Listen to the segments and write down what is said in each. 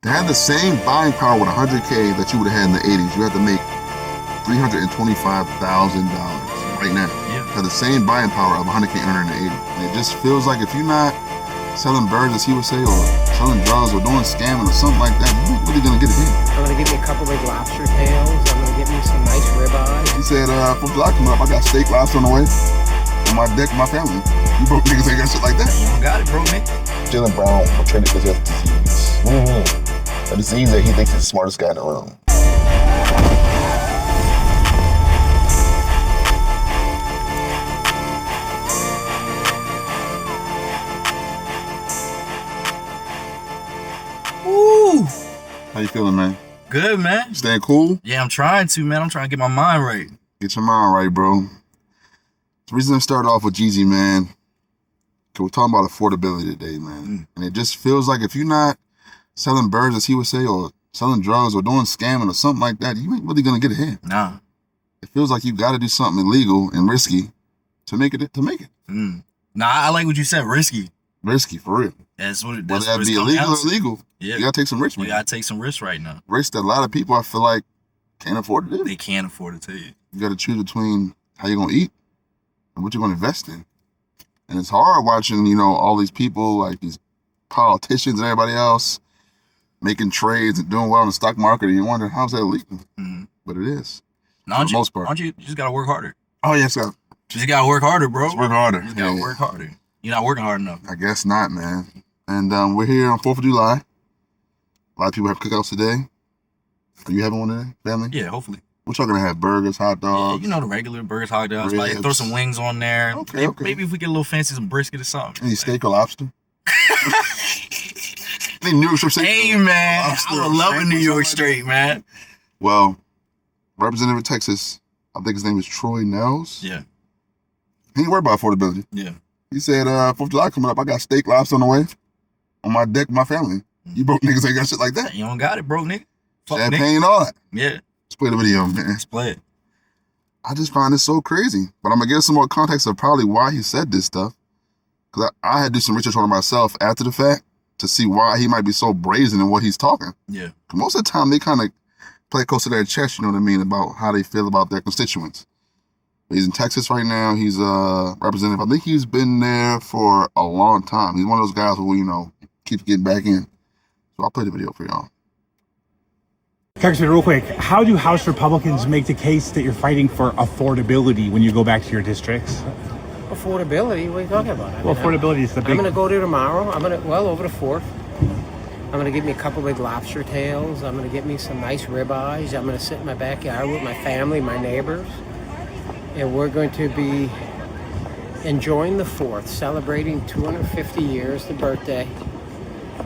To have the same buying power with 100K that you would have had in the 80s, you have to make $325,000 right now. Yeah. To have the same buying power of 100K earner in the 80s. And it just feels like if you're not selling birds, as he would say, or selling drugs, or doing scamming or something like that, you ain't really gonna get it in. I'm gonna get me a couple big lobster tails. I'm gonna get me some nice ribeyes. He said, 4th of July coming up, I got steak, lobster on the way. On my deck, my family. You broke niggas ain't got shit like that. You don't got it, bro, man. Jalen Brown portrayed it because he has a disease. A disease that he thinks is the smartest guy in the room. Woo! How you feeling, man? Good, man. You staying cool? Yeah, I'm trying to, man. I'm trying to get my mind right. Get your mind right, bro. The reason I started off with Jeezy, man, because we're talking about affordability today, man. And it just feels like if you're not selling birds, as he would say, or selling drugs, or doing scamming or something like that, you ain't really gonna get ahead. Nah. It feels like you gotta do something illegal and risky to make it. Nah, I like what you said, risky. Risky, for real. That's what Whether that be illegal or illegal, yeah. You gotta take some risks. You gotta take some risks right now. Risks that a lot of people, I feel like, can't afford to do. They can't afford to take it. You gotta choose between how you're gonna eat and what you're gonna invest in. And it's hard watching, all these people, like these politicians and everybody else, making trades and doing well in the stock market, and you wonder, how's that legal? But it is. For the most part. You just gotta work harder. Oh, yes, sir. Just gotta work harder, bro. Just work harder. You just gotta work harder. You're not working hard enough. I guess not, man. And we're here on 4th of July. A lot of people have cookouts today. Are you having one today, family? Yeah, hopefully. What y'all gonna have? Burgers, hot dogs? Yeah, the regular burgers, hot dogs. Like, throw some wings on there. Okay. Maybe if we get a little fancy, some brisket or something. Any steak or lobster? Any New York strip? Hey, man. I would love a New York straight, man. Well, representative of Texas, I think his name is Troy Nehls. Yeah. He ain't worried about affordability. Yeah. He said, 4th of July coming up, I got steak, lobster on the way. On my deck, my family. You broke niggas ain't got shit like that. You don't got it, bro, nigga. Champagne and all that. Yeah. Let's play the video, man. Let's play it. I just find this so crazy. But I'm going to give some more context of probably why he said this stuff. Because I had to do some research on it myself after the fact to see why he might be so brazen in what he's talking. Yeah. Because most of the time, they kind of play close to their chest, you know what I mean, about how they feel about their constituents. He's in Texas right now. He's a representative. I think he's been there for a long time. He's one of those guys who, keeps getting back in. So I'll play the video for y'all. Congressman, real quick, how do House Republicans make the case that you're fighting for affordability when you go back to your districts? Affordability? What are you talking about? Well, affordability is the big... I'm gonna go there tomorrow. Over the 4th. I'm gonna get me a couple big lobster tails. I'm gonna get me some nice ribeyes. I'm gonna sit in my backyard with my family, my neighbors. And we're going to be enjoying the 4th, celebrating 250 years, the birthday.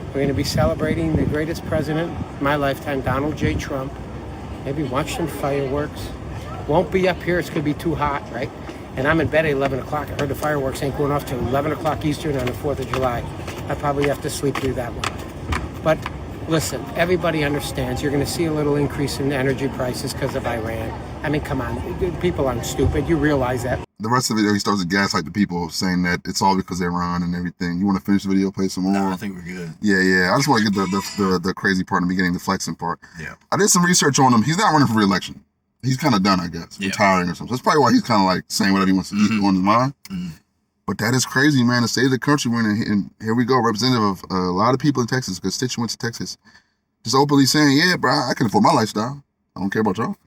We're going to be celebrating the greatest president of my lifetime, Donald J. Trump. Maybe watch some fireworks. Won't be up here, it's going to be too hot, right? And I'm in bed at 11 o'clock. I heard the fireworks ain't going off till 11 o'clock Eastern on the 4th of July. I probably have to sleep through that one. But listen, everybody understands you're going to see a little increase in energy prices because of Iran. I mean, come on, people aren't stupid. You realize that. The rest of the video, he starts to gaslight the people, saying that it's all because of Iran and everything. You want to finish the video, play some more? Nah, I think we're good. Yeah. I just want to get the crazy part in the beginning, the flexing part. Yeah. I did some research on him. He's not running for re-election. He's kind of done, I guess, retiring or something. So that's probably why he's kind of like saying whatever he wants to keep on his mind. But that is crazy, man. The state of the country we're in, and here we go, representative of a lot of people in Texas, constituents of Texas, just openly saying, yeah, bro, I can afford my lifestyle. I don't care about y'all.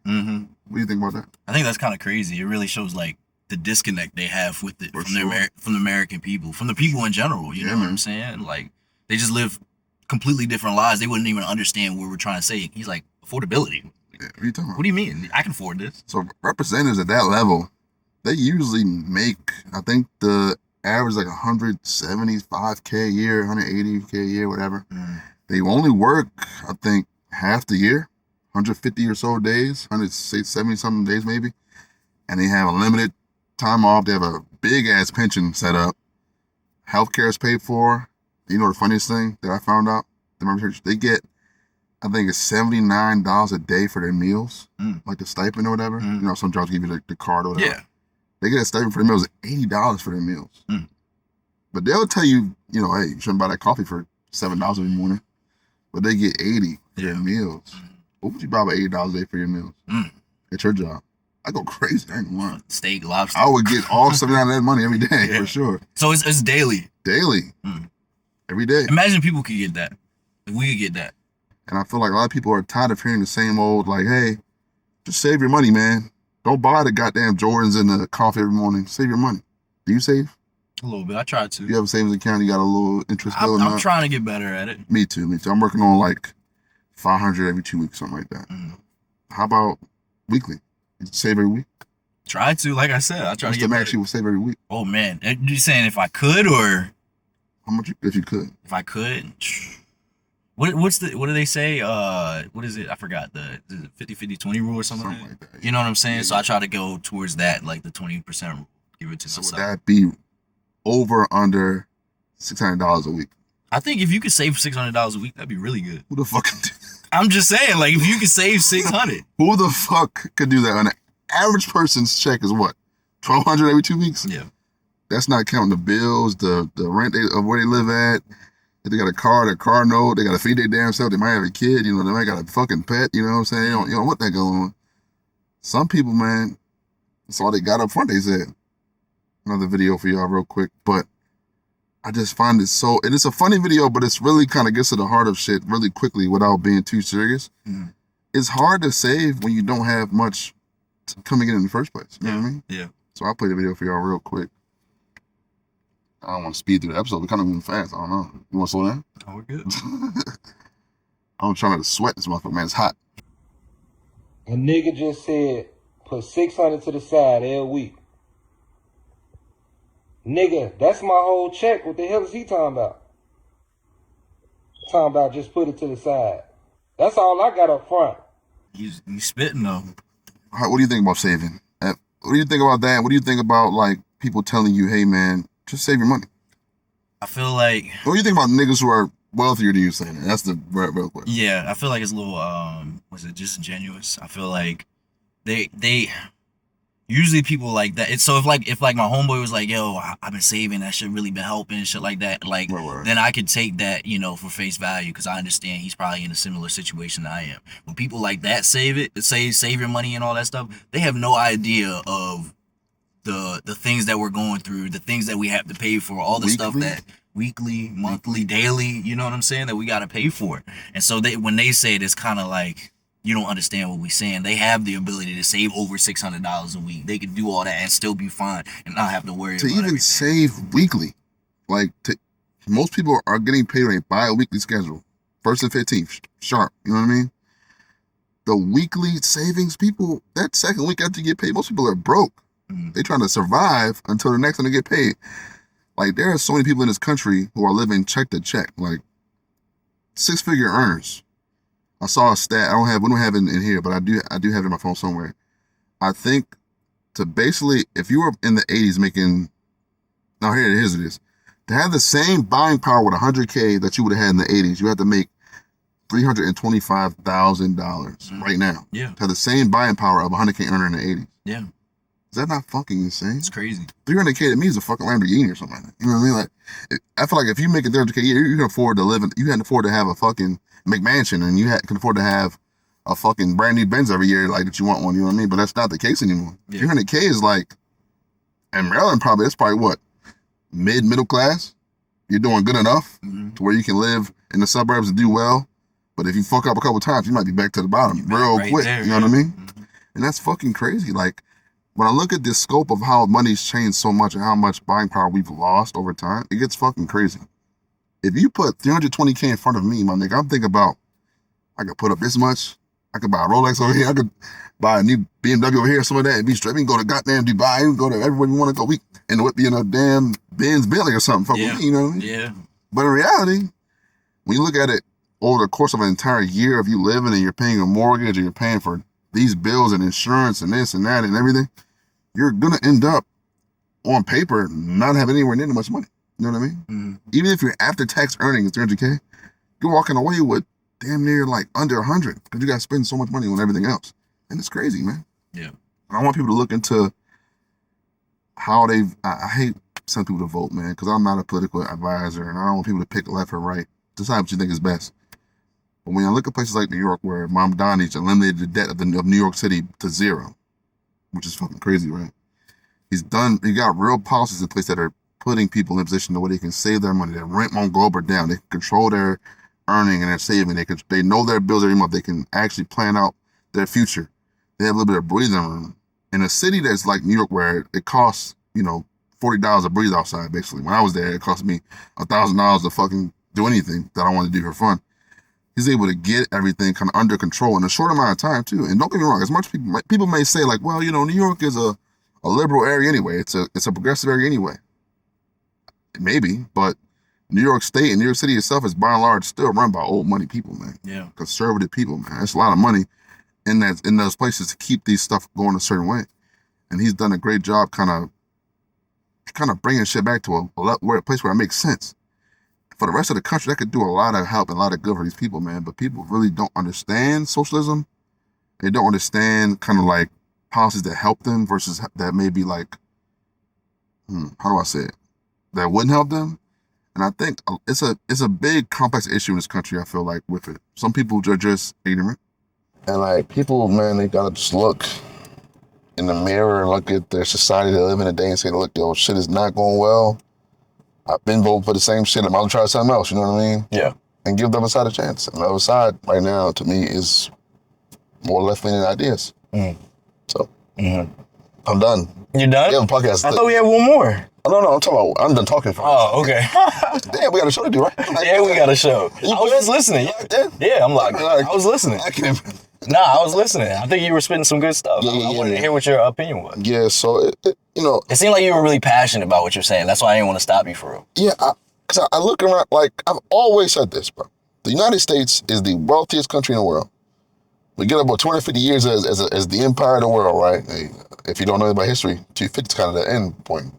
What do you think about that? I think that's kind of crazy. It really shows like the disconnect they have with it from the American people, from the people in general. You know what I'm saying? Like they just live completely different lives. They wouldn't even understand what we're trying to say. He's like, affordability. Yeah, what are you talking about? What do you mean? I can afford this. So representatives at that level, they usually make, I think the average like 175K a year, 180K a year, whatever. They only work, I think, half the year, 150 or so days, 170 something days maybe. And they have a limited time off. They have a big ass pension set up. Healthcare is paid for. You know the funniest thing that I found out? They get, I think it's $79 a day for their meals, like the stipend or whatever. You know, some jobs give you the card or whatever. Yeah. They get a stipend for their meals, $80 for their meals. But they'll tell you, hey, you shouldn't buy that coffee for $7 every morning. but they get 80 for their meals. What would you buy with $80 a day for your meals at your job? I go crazy. I ain't gonna lie. Steak, lobster. I would get all 79 of that money every day for sure. So it's daily. Daily. Every day. Imagine people could get that. If we could get that. And I feel like a lot of people are tired of hearing the same old, like, hey, just save your money, man. Don't buy the goddamn Jordans and the coffee every morning. Save your money. Do you save? A little bit. I try to. You have a savings account, you got a little interest bill? I'm trying to get better at it. Me too. I'm working on like 500 every 2 weeks, something like that. How about weekly? You save every week? Try to, like I said, I try to get better. better. Actually, will save every week. Oh man, are you saying if I could or? How much if you could? If I could, what do they say? What is it? I forgot the 50-50-20 rule or something like that. You know what I'm saying? Yeah. So I try to go towards that, like the 20% rule. Give it to myself. Would that be over or under $600 a week? I think if you could save $600 a week, that'd be really good. Who the fuck? I'm just saying, like if you could save $600, who the fuck could do that? An average person's check is what? $1,200 every 2 weeks? Yeah. That's not counting the bills, the rent of where they live at. If they got a car note, they got to feed their damn self. They might have a kid, they might got a fucking pet, you know what I'm saying? You don't want that going on. Some people, man, that's all they got up front, they said. Another video for y'all real quick, but I just find it so, and it's a funny video, but it's really kind of gets to the heart of shit really quickly without being too serious. It's hard to save when you don't have much coming in the first place. You know what I mean? Yeah. So I'll play the video for y'all real quick. I don't want to speed through the episode. We're kind of moving fast. I don't know. You want to slow down? Oh, we're good. I'm trying not to sweat this motherfucker, man. It's hot. A nigga just said, put 600 to the side every week. Nigga, that's my whole check. What the hell is he talking about? Talking about just put it to the side. That's all I got up front. He's spitting though. What do you think about saving? What do you think about that? What do you think about like people telling you, hey man, just save your money? I feel like. What do you think about niggas who are wealthier than you saying that? That's the real quick. Yeah, I feel like it's a little was it disingenuous? I feel like they usually people like that. It's so if my homeboy was like, yo, I've been saving, that shit really been helping and shit like that, like then I could take that, for face value because I understand he's probably in a similar situation that I am. When people like that save your money and all that stuff, they have no idea of the things that we're going through, the things that we have to pay for, all the stuff that weekly, monthly, daily, you know what I'm saying, that we got to pay for. And so when they say it, it's kind of like, you don't understand what we're saying. They have the ability to save over $600 a week. They can do all that and still be fine and not have to worry about it. To even save weekly, most people are getting paid on a bi-weekly schedule, 1st and 15th, sharp. You know what I mean? The weekly savings, people, that second week after you get paid, most people are broke. They trying to survive until the next time they get paid. Like there are so many people in this country who are living check to check, like 6-figure earners. I saw a stat. we don't have it in here, but I do have it in my phone somewhere. I think to basically, if you were in the 80s making, here's it is. To have the same buying power with $100K that you would have had in the 80s, you have to make $325,000 right now. Yeah. To have the same buying power of a $100K earner in the 80s. Yeah. Is that not fucking insane? It's crazy. $300K to me is a fucking Lamborghini or something like that. You know what I mean? Like, I feel like if you make a $300K a year, you can afford to live in, you can afford to have a fucking McMansion, and you can afford to have a fucking brand new Benz every year, like that you want one. You know what I mean? But that's not the case anymore. Yeah. $300K is like, in Maryland, that's probably what, middle class. You're doing good enough to where you can live in the suburbs and do well. But if you fuck up a couple times, you might be back to the bottom real quick. There, you know what I mean? And that's fucking crazy. Like, when I look at this scope of how money's changed so much and how much buying power we've lost over time, it gets fucking crazy. If you put $320K in front of me, my nigga, I'm thinking about, I could put up this much. I could buy a Rolex over here. I could buy a new BMW over here, some of that, and be straight. We can go to goddamn Dubai. We can go to everywhere we want to go. We end up being a damn Benz Bentley or something. Fuck with me, you know what I mean? Yeah. But in reality, when you look at it over the course of an entire year of you living and you're paying a mortgage and you're paying for these bills and insurance and this and that and everything, you're going to end up on paper not having anywhere near much money. You know what I mean? Even if your after-tax earnings 300K, you're walking away with damn near like under 100 because you got to spend so much money on everything else. And it's crazy, man. Yeah. I want people to look into how I hate some people to vote, man, because I'm not a political advisor and I don't want people to pick left or right. Decide what you think is best. But when you look at places like New York, where Mamdani's eliminated the debt of New York City to zero, which is fucking crazy, right? He got real policies in place that are putting people in a position where they can save their money. Their rent won't go up or down. They can control their earning and their saving. They know their bills every month. They can actually plan out their future. They have a little bit of breathing room. In a city that's like New York, where it costs, $40 to breathe outside, basically. When I was there, it cost me $1,000 to fucking do anything that I wanted to do for fun. He's able to get everything kind of under control in a short amount of time, too. And don't get me wrong, as much people may say, like, well, New York is a liberal area anyway. It's a progressive area anyway. Maybe, but New York State and New York City itself is by and large still run by old money people, man. Yeah. Conservative people, man. It's a lot of money in those places to keep these stuff going a certain way. And he's done a great job kind of bringing shit back to a place where it makes sense. For the rest of the country, that could do a lot of help and a lot of good for these people, man. But people really don't understand socialism. They don't understand kind of like policies that help them versus that may be like, how do I say it? That wouldn't help them. And I think it's a big complex issue in this country, I feel like, with it. Some people are just ignorant. And like people, man, they gotta just look in the mirror and look at their society they live in today and say, look, yo, shit is not going well. I've been voting for the same shit. I'm gonna try something else, you know what I mean? Yeah. And give the other side a chance. And the other side right now, to me, is more left-leaning ideas. So, I'm done. You done? Yeah, the podcast. I thought we had one more. No, I'm talking about, I'm done talking for Oh, okay. Damn, we got a show to do, right? Yeah, we got a show. I was just listening. Yeah, I'm like, I was listening. Nah, I was listening. I think you were spitting some good stuff. I wanted to hear what your opinion was. Yeah, so, It seemed like you were really passionate about what you're saying. That's why I didn't want to stop you for real. Yeah, because I look around, like, I've always said this, bro. The United States is the wealthiest country in the world. We get about 250 years as the empire of the world, right? If you don't know about history, 250 is kind of the end point.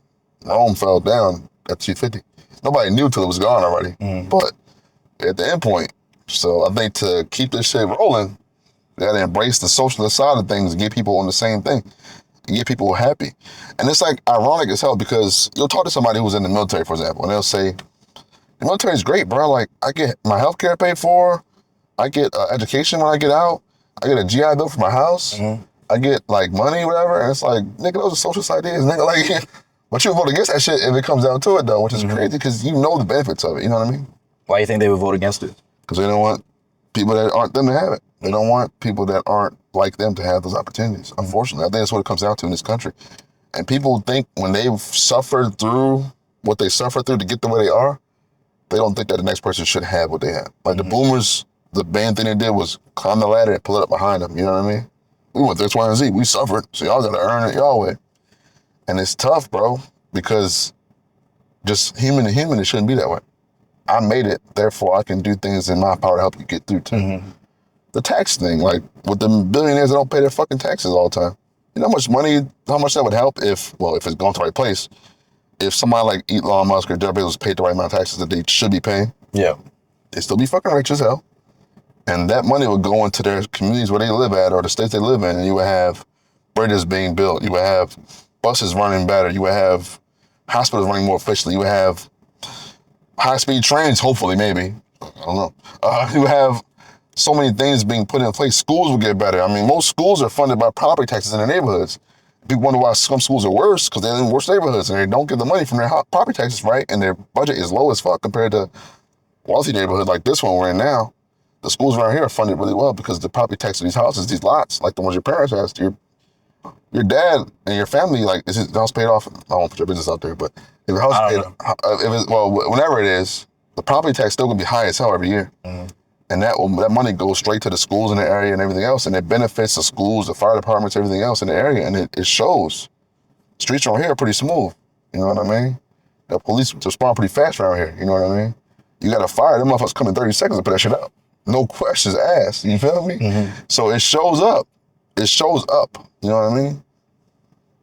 Rome fell down at 250. Nobody knew till it was gone already. But at the end point, so I think to keep this shit rolling, we gotta embrace the socialist side of things and get people on the same thing and get people happy. And it's like ironic as hell because you'll talk to somebody who's in the military, for example, and they'll say, the military is great, bro. Like, I get my healthcare paid for, I get education when I get out, I get a GI Bill for my house, I get like money, whatever. And it's like, nigga, those are socialist ideas, nigga. Like, but you vote against that shit if it comes down to it, though, which is crazy because you know the benefits of it. You know what I mean? Why do you think they would vote against it? Because they don't want people that aren't them to have it. They don't want people that aren't like them to have those opportunities. Unfortunately, I think that's what it comes down to in this country. And people think when they've suffered through what they suffered through to get the way they are, they don't think that the next person should have what they have. Like the boomers, the main thing they did was climb the ladder and pull it up behind them. You know what I mean? We went through X, Y, and Z. We suffered, so y'all got to earn it y'all way. And it's tough, bro, because just human to human, it shouldn't be that way. I made it, therefore I can do things in my power to help you get through too. The tax thing, like with the billionaires that don't pay their fucking taxes all the time. You know how much that would help if it's going to the right place. If somebody like Elon Musk or Jeff Bezos paid the right amount of taxes that they should be paying, they'd still be fucking rich as hell. And that money would go into their communities where they live at or the states they live in, and you would have bridges being built, you would have buses running better, you would have hospitals running more efficiently, you would have high-speed trains, hopefully, maybe. I don't know. You would have so many things being put in place. Schools would get better. I mean, most schools are funded by property taxes in their neighborhoods. People wonder why some schools are worse because they're in worse neighborhoods and they don't get the money from their property taxes, right? And their budget is low as fuck compared to wealthy neighborhood like this one we're in now. The schools around here are funded really well because the property tax of these houses, these lots, like the ones your parents has, your dad and your family, like, is his house paid off? I won't put your business out there, but if your house paid off, whenever it is, the property tax still gonna be high as hell every year. And that money goes straight to the schools in the area and everything else, and it benefits the schools, the fire departments, everything else in the area, and it shows. Streets around here are pretty smooth, you know what I mean? The police respond pretty fast around here, you know what I mean? You got a fire, them motherfuckers come in 30 seconds to put that shit out. No questions asked, you feel me? So it shows up. It shows up, you know what I mean?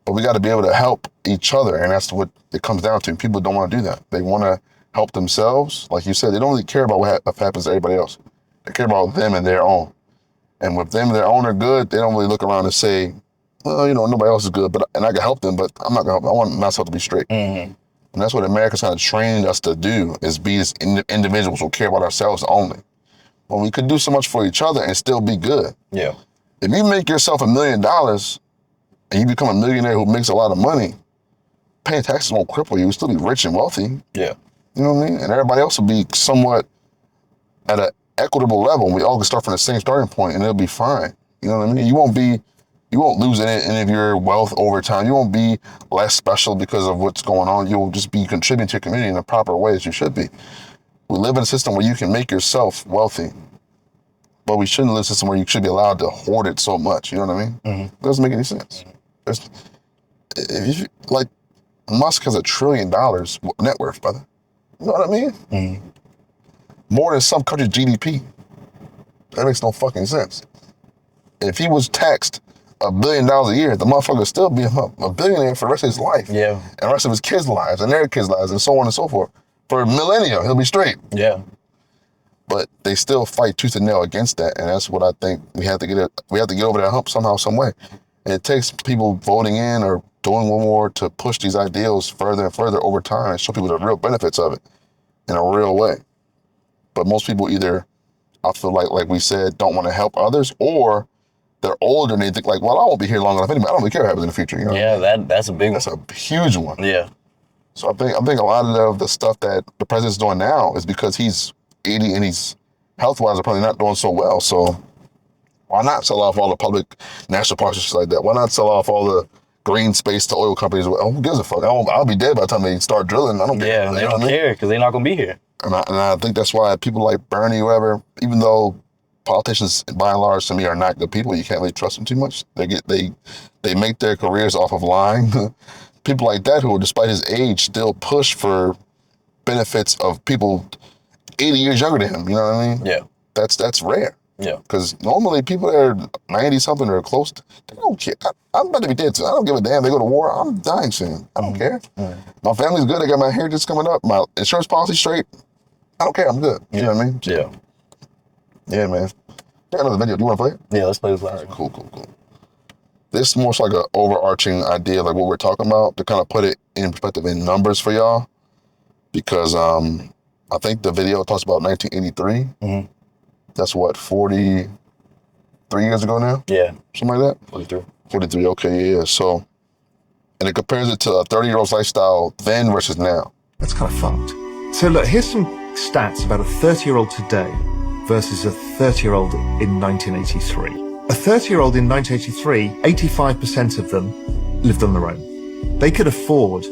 But we gotta be able to help each other, and that's what it comes down to. People don't wanna do that. They wanna help themselves. Like you said, they don't really care about what happens to everybody else. They care about them and their own. And with them and their own are good, they don't really look around and say, well, nobody else is good, and I can help them, but I'm not gonna help them. I want myself to be straight. And that's what America's kind of trained us to do, is be as individuals who care about ourselves only. when we could do so much for each other and still be good. Yeah. If you make yourself $1 million and you become a millionaire who makes a lot of money, paying taxes won't cripple you. You'll still be rich and wealthy. Yeah. You know what I mean? And everybody else will be somewhat at an equitable level. We all can start from the same starting point and it'll be fine. You know what I mean? You won't lose any of your wealth over time. You won't be less special because of what's going on. You'll just be contributing to your community in the proper way as you should be. We live in a system where you can make yourself wealthy, but we shouldn't live in a system where you should be allowed to hoard it so much. You know what I mean? It doesn't make any sense. Like, Musk has $1 trillion net worth, brother. You know what I mean? More than some country's GDP. That makes no fucking sense. If he was taxed $1 billion a year, the motherfucker would still be a billionaire for the rest of his life. Yeah. And the rest of his kids' lives and their kids' lives and so on and so forth. For millennia, he'll be straight. Yeah. But they still fight tooth and nail against that, and that's what I think we have to get over that hump somehow, some way. And it takes people voting in or doing one more to push these ideals further and further over time and show people the real benefits of it in a real way. But most people either, I feel like we said, don't want to help others, or they're older and they think like, well, I won't be here long enough anyway. I don't really care what happens in the future. You know? Yeah, that's a big one. That's a huge one. Yeah. So I think a lot of the stuff that the president's doing now is because he's 80 and he's health-wise are probably not doing so well. So why not sell off all the public national parks and shit like that? Why not sell off all the green space to oil companies? Well, who gives a fuck? I'll be dead by the time they start drilling. I don't care. Yeah, they don't care because they're not gonna be here. And I think that's why people like Bernie, whoever, even though politicians by and large to me are not good people, you can't really trust them too much. They make their careers off of lying. People like that who, despite his age, still push for benefits of people 80 years younger than him. You know what I mean? Yeah. That's rare. Yeah. Because normally people that are 90 something or close, they don't care. I'm about to be dead soon. I don't give a damn. They go to war. I'm dying soon. I don't care. My family's good. I got my inheritance coming up. My insurance policy straight. I don't care. I'm good. You know what I mean? Yeah. Yeah, man. I got another video. Do you want to play it? Yeah, let's play this last. All right, cool. This is more so like an overarching idea, like what we're talking about, to kind of put it in perspective in numbers for y'all. Because I think the video talks about 1983. That's what, 43 years ago now? Yeah. Something like that? 43, okay, yeah. So, and it compares it to a 30-year-old's lifestyle then versus now. That's kind of fucked. So look, here's some stats about a 30-year-old today versus a 30-year-old in 1983. A 30-year-old in 1983, 85% of them lived on their own. They could afford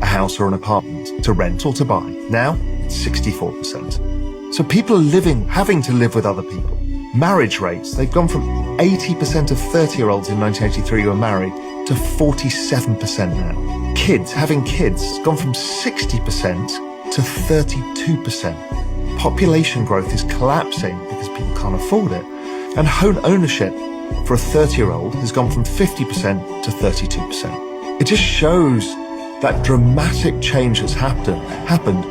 a house or an apartment to rent or to buy. Now, it's 64%. So people are having to live with other people. Marriage rates, they've gone from 80% of 30-year-olds in 1983 who were married to 47% now. Having kids, has gone from 60% to 32%. Population growth is collapsing because people can't afford it. And home ownership for a 30-year-old has gone from 50% to 32%. It just shows that dramatic change has happened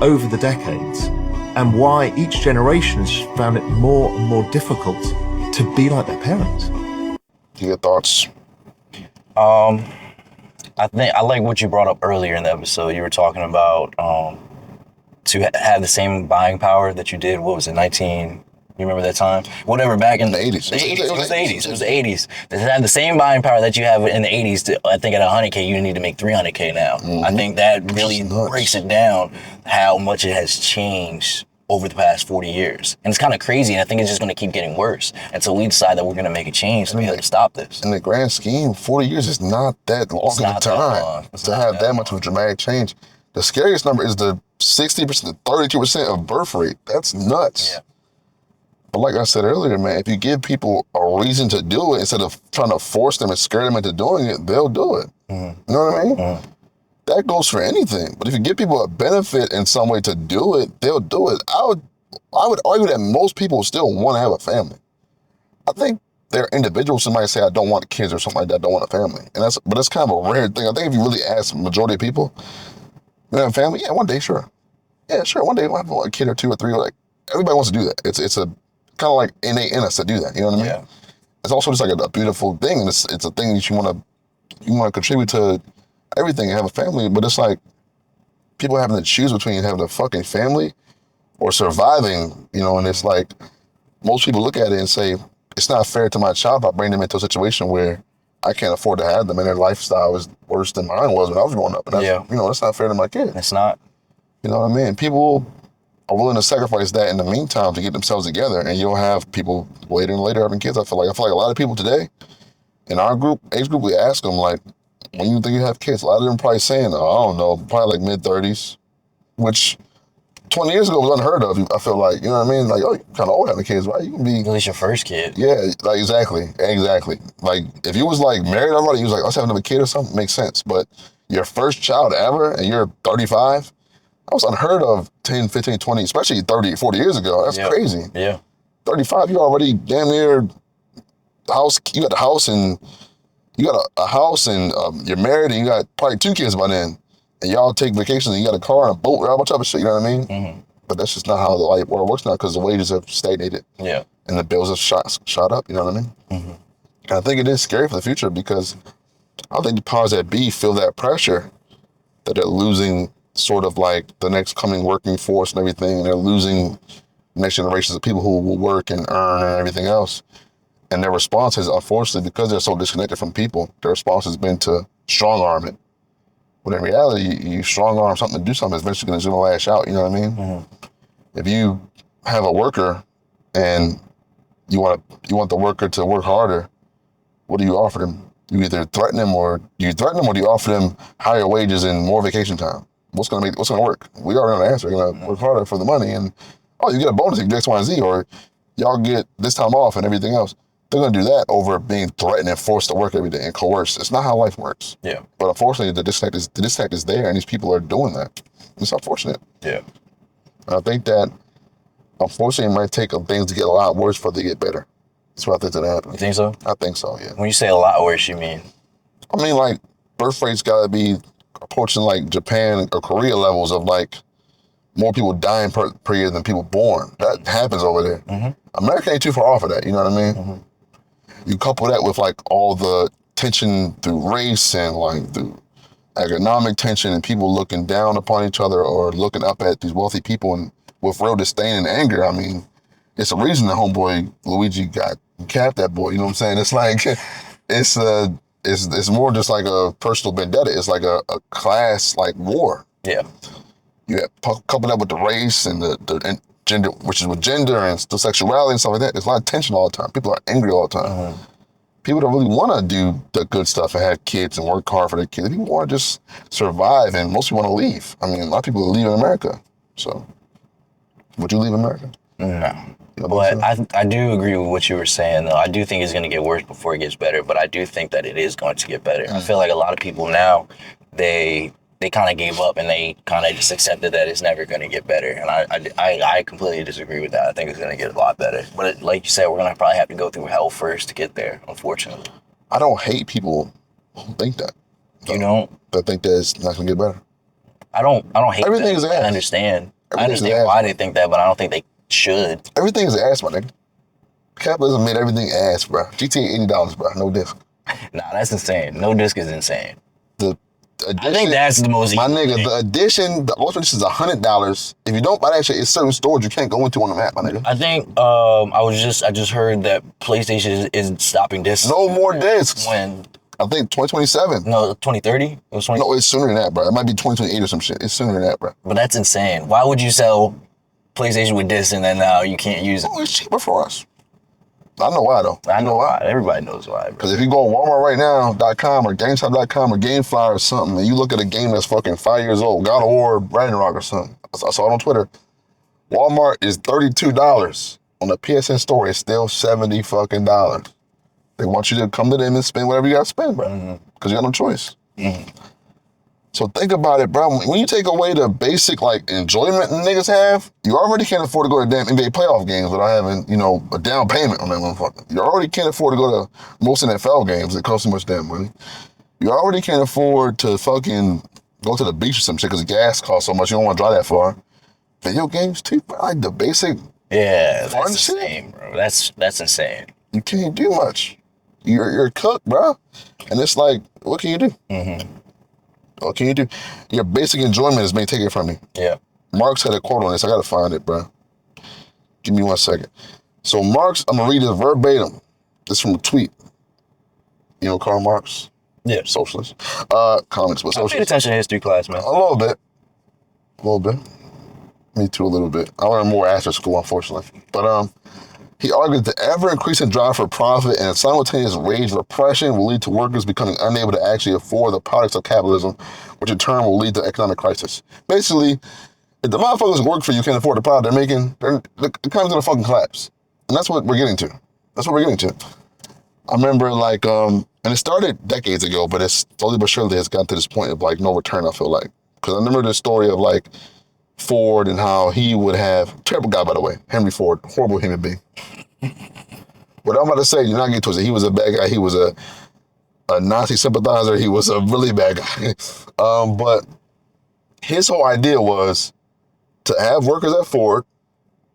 over the decades, and why each generation has found it more and more difficult to be like their parents. Your thoughts? I think I like what you brought up earlier in the episode. You were talking about to have the same buying power that you did. What was it, you remember that time? Whatever, back in the 80s. It was the 80s. To have the same buying power that you have in the 80s, I think at 100K, you need to make 300K now. I think that really breaks it down how much it has changed over the past 40 years. And it's kind of crazy, and I think it's just going to keep getting worse until we decide that we're going to make a change to be able to stop this. In the grand scheme, 40 years is not that long of a time to have that much of a dramatic change. The scariest number is the 60%, 32% of birth rate. That's nuts. Yeah. But like I said earlier, man, if you give people a reason to do it instead of trying to force them and scare them into doing it, they'll do it. You know what I mean? That goes for anything. But if you give people a benefit in some way to do it, they'll do it. I would argue that most people still want to have a family. I think they're individuals who might say, I don't want kids or something like that, I don't want a family. But that's kind of a rare thing. I think if you really ask the majority of people, you have a family? Yeah, one day, sure. Yeah, sure, one day we'll have a kid or two or three. Like, everybody wants to do that. It's a kind of like innate in us to do that. You know what I mean? Yeah. It's also just like a beautiful thing, and it's a thing that you want to contribute to everything and have a family. But it's like people having to choose between having a fucking family or surviving, you know. And it's like most people look at it and say, it's not fair to my child if I bring them into a situation where I can't afford to have them and their lifestyle is worse than mine was when I was growing up. And that's, that's not fair to my kid. It's not. You know what I mean? People are willing to sacrifice that in the meantime to get themselves together, and you'll have people later and later having kids. I feel like a lot of people today in our age group, we ask them like, when you think you have kids? A lot of them probably saying, oh, I don't know, probably like mid-30s, which 20 years ago was unheard of. I feel like, you know what I mean? Like, oh, you're kind of old having kids, right? You can be... At least your first kid. Yeah, like, exactly. Like, if you was like married already, you was like, let's have another kid or something, makes sense. But your first child ever, and you're 35, that was unheard of 10, 15, 20, especially 30, 40 years ago. That's crazy. Yeah. 35, you already damn near house. You got a house and you got a house and you're married and you got probably 2 kids by then. And y'all take vacations and you got a car and a boat, all that type of shit, you know what I mean? Mm-hmm. But that's just not how the life works now because the wages have stagnated. Yeah. And the bills have shot up, you know what I mean? Mm-hmm. And I think it is scary for the future because I think the powers that be feel that pressure that they're losing sort of like the next coming working force and everything. And they're losing next generations of people who will work and earn and everything else. And their response is, unfortunately, because they're so disconnected from people, their response has been to strong arm it. When in reality, you strong arm something to do something, it's eventually going to lash out, you know what I mean? Mm-hmm. If you have a worker and you want the worker to work harder, what do you offer them? You either threaten them or do you offer them higher wages and more vacation time? What's gonna work? We already know the answer. You're gonna work harder for the money and you get a bonus if you do X, Y, and Z, or y'all get this time off and everything else. They're gonna do that over being threatened and forced to work every day and coerced. It's not how life works. Yeah. But unfortunately, the disconnect is there, and these people are doing that. It's unfortunate. Yeah. And I think that unfortunately it might take things to get a lot worse before they get better. That's what I think that happens. You think so? I think so. Yeah. When you say a lot worse, you mean? I mean, like birth rates gotta be approaching like Japan or Korea levels of like more people dying per year than people born. That happens over there. Mm-hmm. America ain't too far off of that, you know what I mean? Mm-hmm. You couple that with like all the tension through race and like through economic tension and people looking down upon each other or looking up at these wealthy people and with real disdain and anger. I mean, it's a reason that homeboy Luigi got capped that boy, you know what I'm saying? It's like, it's more just like a personal vendetta. It's like a class like war. Yeah. You couple that with the race and the gender, which is with gender and the sexuality and stuff like that. There's a lot of tension all the time. People are angry all the time. Mm-hmm. People don't really want to do the good stuff and have kids and work hard for their kids. People want to just survive, and most people want to leave. I mean, a lot of people leave in America. So, would you leave America? No. But I do agree with what you were saying, though. I do think it's going to get worse before it gets better, but I do think that it is going to get better. I feel like a lot of people now, they kind of gave up and they kind of just accepted that it's never going to get better. And I completely disagree with that. I think it's going to get a lot better. But like you said, we're going to probably have to go through hell first to get there, unfortunately. I don't hate people who think that. You don't? That think that it's not going to get better. I don't hate Everything's that. I understand. I understand why they think that, but I don't think they should. Everything's ass, my nigga. Capitalism made everything ass, bro. GTA $80, bro. No disc. Nah, that's insane. No disc is insane. The edition, I think that's the most. My nigga, the edition, the ultimate edition is $100. If you don't buy that shit, it's certain stores you can't go into on the map, my nigga. I think I just heard that PlayStation is stopping discs. No more discs. When? I think 2027. No, 2030. It was 20. No, it's sooner than that, bro. It might be 2028 or some shit. It's sooner than that, bro. But that's insane. Why would you sell PlayStation with discs and then now you can't use it? Oh, it's cheaper for us. I know why, though. I know why. Everybody knows why. Because if you go on Walmart right now.com or GameStop.com or GameFly or something, and you look at a game that's fucking 5 years old, God of War, Ragnarok or something. I saw it on Twitter. Walmart is $32. On the PSN store, it's still $70 fucking dollars. They want you to come to them and spend whatever you got to spend, bro. Because you got no choice. Mm-hmm. So think about it, bro. When you take away the basic, like, enjoyment niggas have, you already can't afford to go to damn NBA playoff games without having, a down payment on that motherfucker. You already can't afford to go to most NFL games that cost so much damn money. You already can't afford to fucking go to the beach or some shit because gas costs so much you don't want to drive that far. Video games too, bro. Like the basic that's insane, bro. That's insane. You can't do much. You're a cook, bro. And it's like, what can you do? Mm-hmm. What can you do? Your basic enjoyment is being taken from you. Yeah. Marx had a quote on this. I gotta find it, bro. Give me 1 second. So Marx, I'm gonna read this verbatim. This is from a tweet. You know Karl Marx? Yeah. Socialist. Comics, but I paid socialist. attention to history class, man. A little bit. Me too, a little bit. I learned more after school, unfortunately. But he argued the ever-increasing drive for profit and a simultaneous rage of oppression will lead to workers becoming unable to actually afford the products of capitalism, which in turn will lead to economic crisis. Basically, if the motherfuckers who work for you can't afford the product they're making, the economy's gonna fucking collapse. And that's what we're getting to. I remember and it started decades ago, but it's slowly but surely has gotten to this point of like no return, I feel like. Because I remember the story of like Ford and how he would have, terrible guy by the way, Henry Ford, horrible human being. What I'm about to say, you're not getting twisted. He was a bad guy. He was a Nazi sympathizer. He was a really bad guy. But his whole idea was to have workers at Ford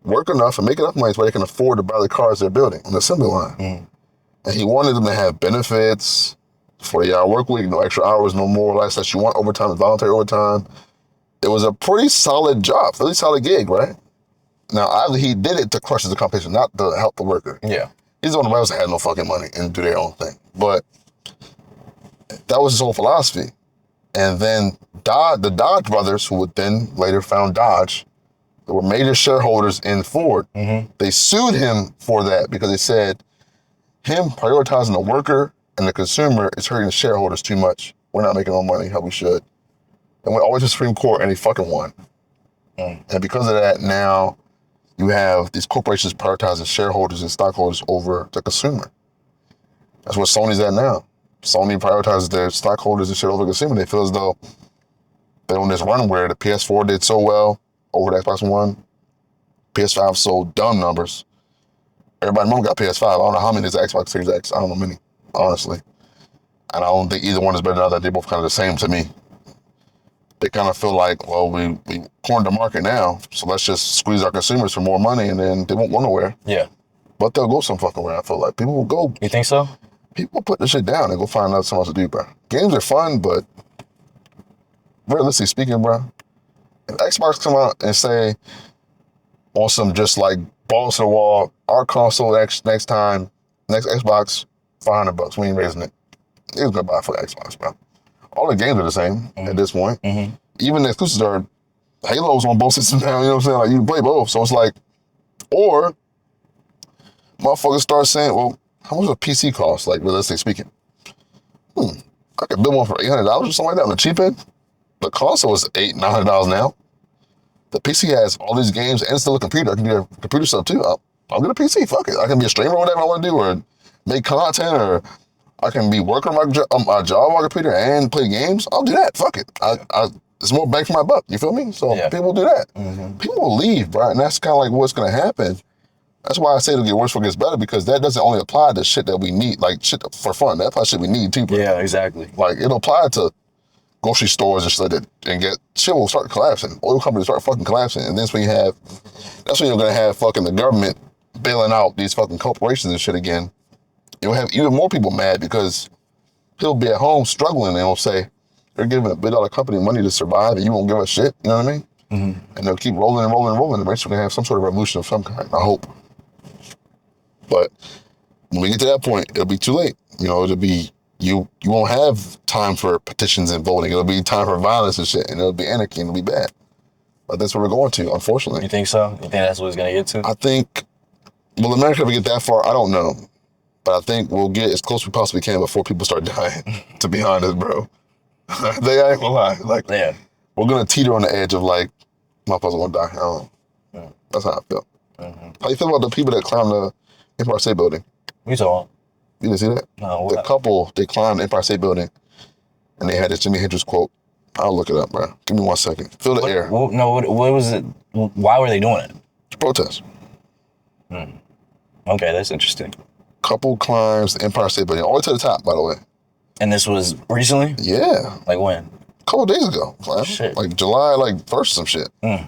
work enough and make enough money so they can afford to buy the cars they're building on the assembly line. And he wanted them to have benefits, 40-hour work week, no extra hours, no more or less that you want overtime, voluntary overtime. It was a pretty solid job, really solid gig, right? Now, obviously, he did it to crush the competition, not to help the worker. Yeah. He's the one that had no fucking money and do their own thing. But that was his whole philosophy. And then the Dodge brothers, who would then later found Dodge, they were major shareholders in Ford. They sued him for that because they said him prioritizing the worker and the consumer is hurting the shareholders too much. We're not making no money how we should. And went all the way to the Supreme Court and he fucking won. And because of that, now you have these corporations prioritizing shareholders and stockholders over the consumer. That's where Sony's at now. Sony prioritizes their stockholders and shit over the consumer. They feel as though they're on this run where the PS4 did so well over the Xbox One. PS5 sold dumb numbers. Everybody got PS5. I don't know how many is the Xbox Series X. I don't know many, honestly. And I don't think either one is better than the other. They're both kind of the same to me. They kind of feel like, well, we cornered the market now, so let's just squeeze our consumers for more money, and then they won't go nowhere. Yeah. But they'll go some fucking way, I feel like. People will go. You think so? People will put this shit down and go find out something else to do, bro. Games are fun, but realistically speaking, bro, if Xbox come out and say on some just like balls to the wall, our console next Xbox, $500, we ain't raising it. It's gonna buy for Xbox, bro. All the games are the same at this point. Even the exclusives are Halo's on both systems now, you know what I'm saying? Like you can play both. So it's like, or motherfuckers start saying, well, how much does a PC cost, like realistically speaking? I could build one for $800 or something like that on the cheap end. The console is $800, $900 now. The PC has all these games and still a computer. I can do computer stuff too. I'll get a PC, fuck it. I can be a streamer or whatever I want to do, or make content, or I can be working on my job on my computer and play games. I'll do that. Fuck it. It's more bang for my buck. You feel me? So people do that. People will leave, bro, and that's kind of like what's gonna happen. That's why I say it'll get worse before it gets better, because that doesn't only apply to shit that we need, like shit for fun. That applies to shit we need too, bro. Yeah, exactly. Like it'll apply to grocery stores and shit like that, and shit will start collapsing. Oil companies start fucking collapsing, and that's when you're gonna have fucking the government bailing out these fucking corporations and shit again. You'll have even more people mad because he'll be at home struggling and he'll say, they're giving a $1 billion company money to survive and you won't give a shit, you know what I mean? And they'll keep rolling and rolling and rolling. Eventually we're gonna have some sort of revolution of some kind, I hope. But when we get to that point, it'll be too late. You know, it'll be, you won't have time for petitions and voting. It'll be time for violence and shit, and it'll be anarchy and it'll be bad. But that's what we're going to, unfortunately. You think so? You think that's what it's gonna get to? I think, will America ever get that far? I don't know. But I think we'll get as close as we possibly can before people start dying, to be honest, bro. They ain't gonna lie. Like, we're gonna teeter on the edge of like, motherfuckers gonna die. I don't know. That's how I feel. How you feel about the people that climbed the Empire State Building? You saw. You didn't see that? No. The couple, they climbed the Empire State Building and they had this Jimi Hendrix quote. I'll look it up, bro. Give me 1 second. Feel the air. What was it? Why were they doing it? To protest. Okay, that's interesting. Couple climbs the Empire State Building, all the way to the top, by the way. And this was recently? Yeah. Like when? A couple days ago. Shit. Like July, 1st or some shit. And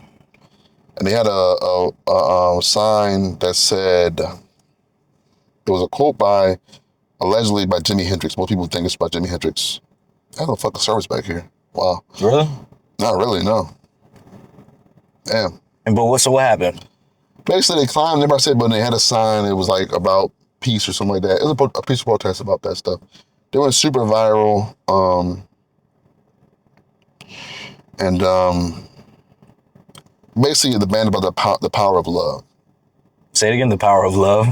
they had a sign that said, it was a quote allegedly by Jimi Hendrix. Most people think it's by Jimi Hendrix. I have a fucking service back here. Wow. Really? Not really, no. Damn. But what happened? Basically, they climbed. Everybody said, but they had a sign. It was like about peace or something like that. It was a peaceful protest about that stuff. They went super viral. Basically, the band about the power of love. Say it again. The power of love.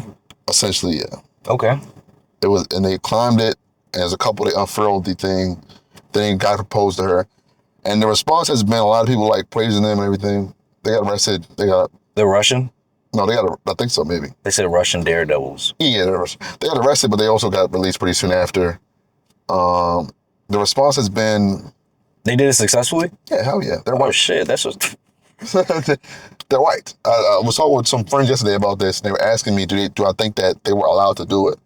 Essentially, yeah. Okay. It was, and they climbed it. And as a couple, they unfurled the thing. Then God proposed to her, and the response has been a lot of people like praising them and everything. They got arrested. They're Russian. No, I think so, maybe. They said Russian daredevils. Yeah, they got arrested, but they also got released pretty soon after. The response has been... They did it successfully? Yeah, hell yeah. They're white. Oh, shit. That's what... They're white. I was talking with some friends yesterday about this, and they were asking me, do I think that they were allowed to do it?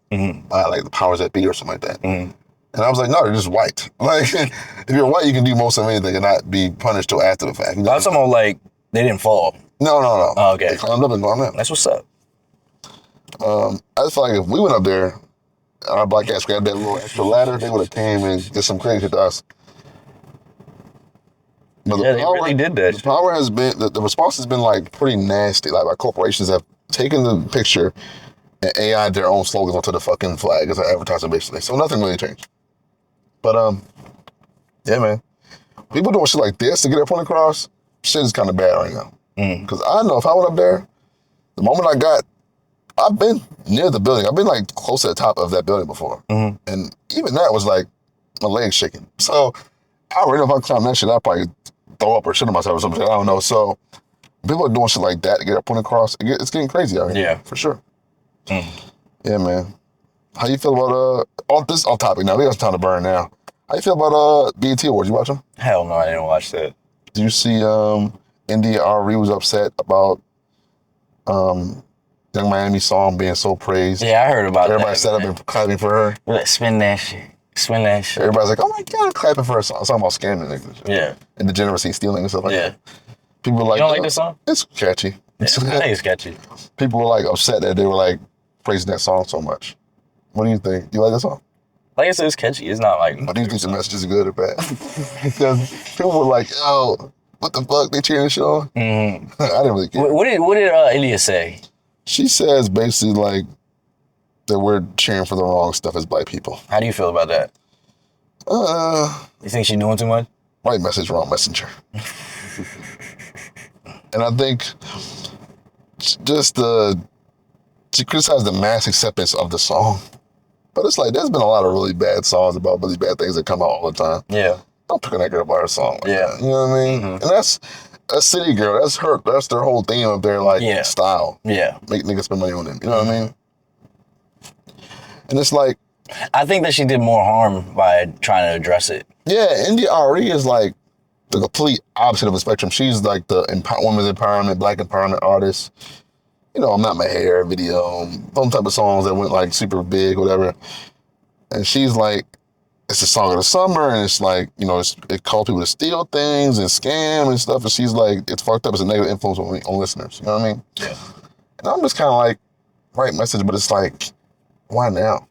By, like, the powers that be or something like that. And I was like, no, they're just white. Like, if you're white, you can do most of anything and not be punished till after the fact. You know? I'm talking about, like, they didn't fall. No. Oh, okay. They climbed up and gone down. That's what's up. I just feel like if we went up there and our black ass grabbed that little extra ladder, they would have came and did some crazy shit to us. But Yeah, they really did that. The power has been, the response has been like pretty nasty. Like my corporations have taken the picture and AI'd their own slogans onto the fucking flag as an advertising basically. So nothing really changed. But yeah, man. People doing shit like this to get their point across, shit is kind of bad right now. Because I know if I went up there, the moment I've been near the building. I've been like close to the top of that building before. And even that was like my legs shaking. So I already know if I climb that shit, I'll probably throw up or shit on myself or something. I don't know. So people are doing shit like that to get their point across. It's getting crazy out here. Yeah. For sure. Yeah, man. How you feel about, this is off topic now. We got some time to burn now. How you feel about BET Awards? You watch them? Hell no, I didn't watch that. Do you see India Ari was upset about Young Miami's song being so praised? Yeah, I heard about Everybody that. set up and clapping for her. Like, spin that shit. Everybody's like, oh my God, clapping for her song. It's talking about scamming niggas. Yeah. And degeneracy, stealing and stuff like Yeah. that. People were like, You don't like this song? It's catchy. Yeah, I think it's catchy. People were like upset that they were like praising that song so much. What do you think? You like that song? Like I said, it's catchy. It's not like... But do you think the message is good or bad? Because people were like, yo, what the fuck? They cheering this shit on? I didn't really care. What did India say? She says basically like that we're cheering for the wrong stuff as black people. How do you feel about that? You think she's doing too much? Right message, wrong messenger. And I think just she criticized the mass acceptance of the song. But it's like, there's been a lot of really bad songs about really bad things that come out all the time. Yeah. Don't pick on that girl about her song like that. You know what I mean? And that's City Girl. That's their whole theme of their like style. Yeah. Make niggas spend money on them. You know what I mean? And it's like, I think that she did more harm by trying to address it. yeah, India Ari is like the complete opposite of the spectrum. She's like the women's empowerment, black empowerment artist. You know, I'm Not My Hair video, those type of songs that went like super big, whatever. And she's like, it's the song of the summer, and it's like, you know, it calls people to steal things and scam and stuff. And she's like, it's fucked up. It's a negative influence on listeners. You know what I mean? Yeah. And I'm just kind of like, right message, but it's like, why now?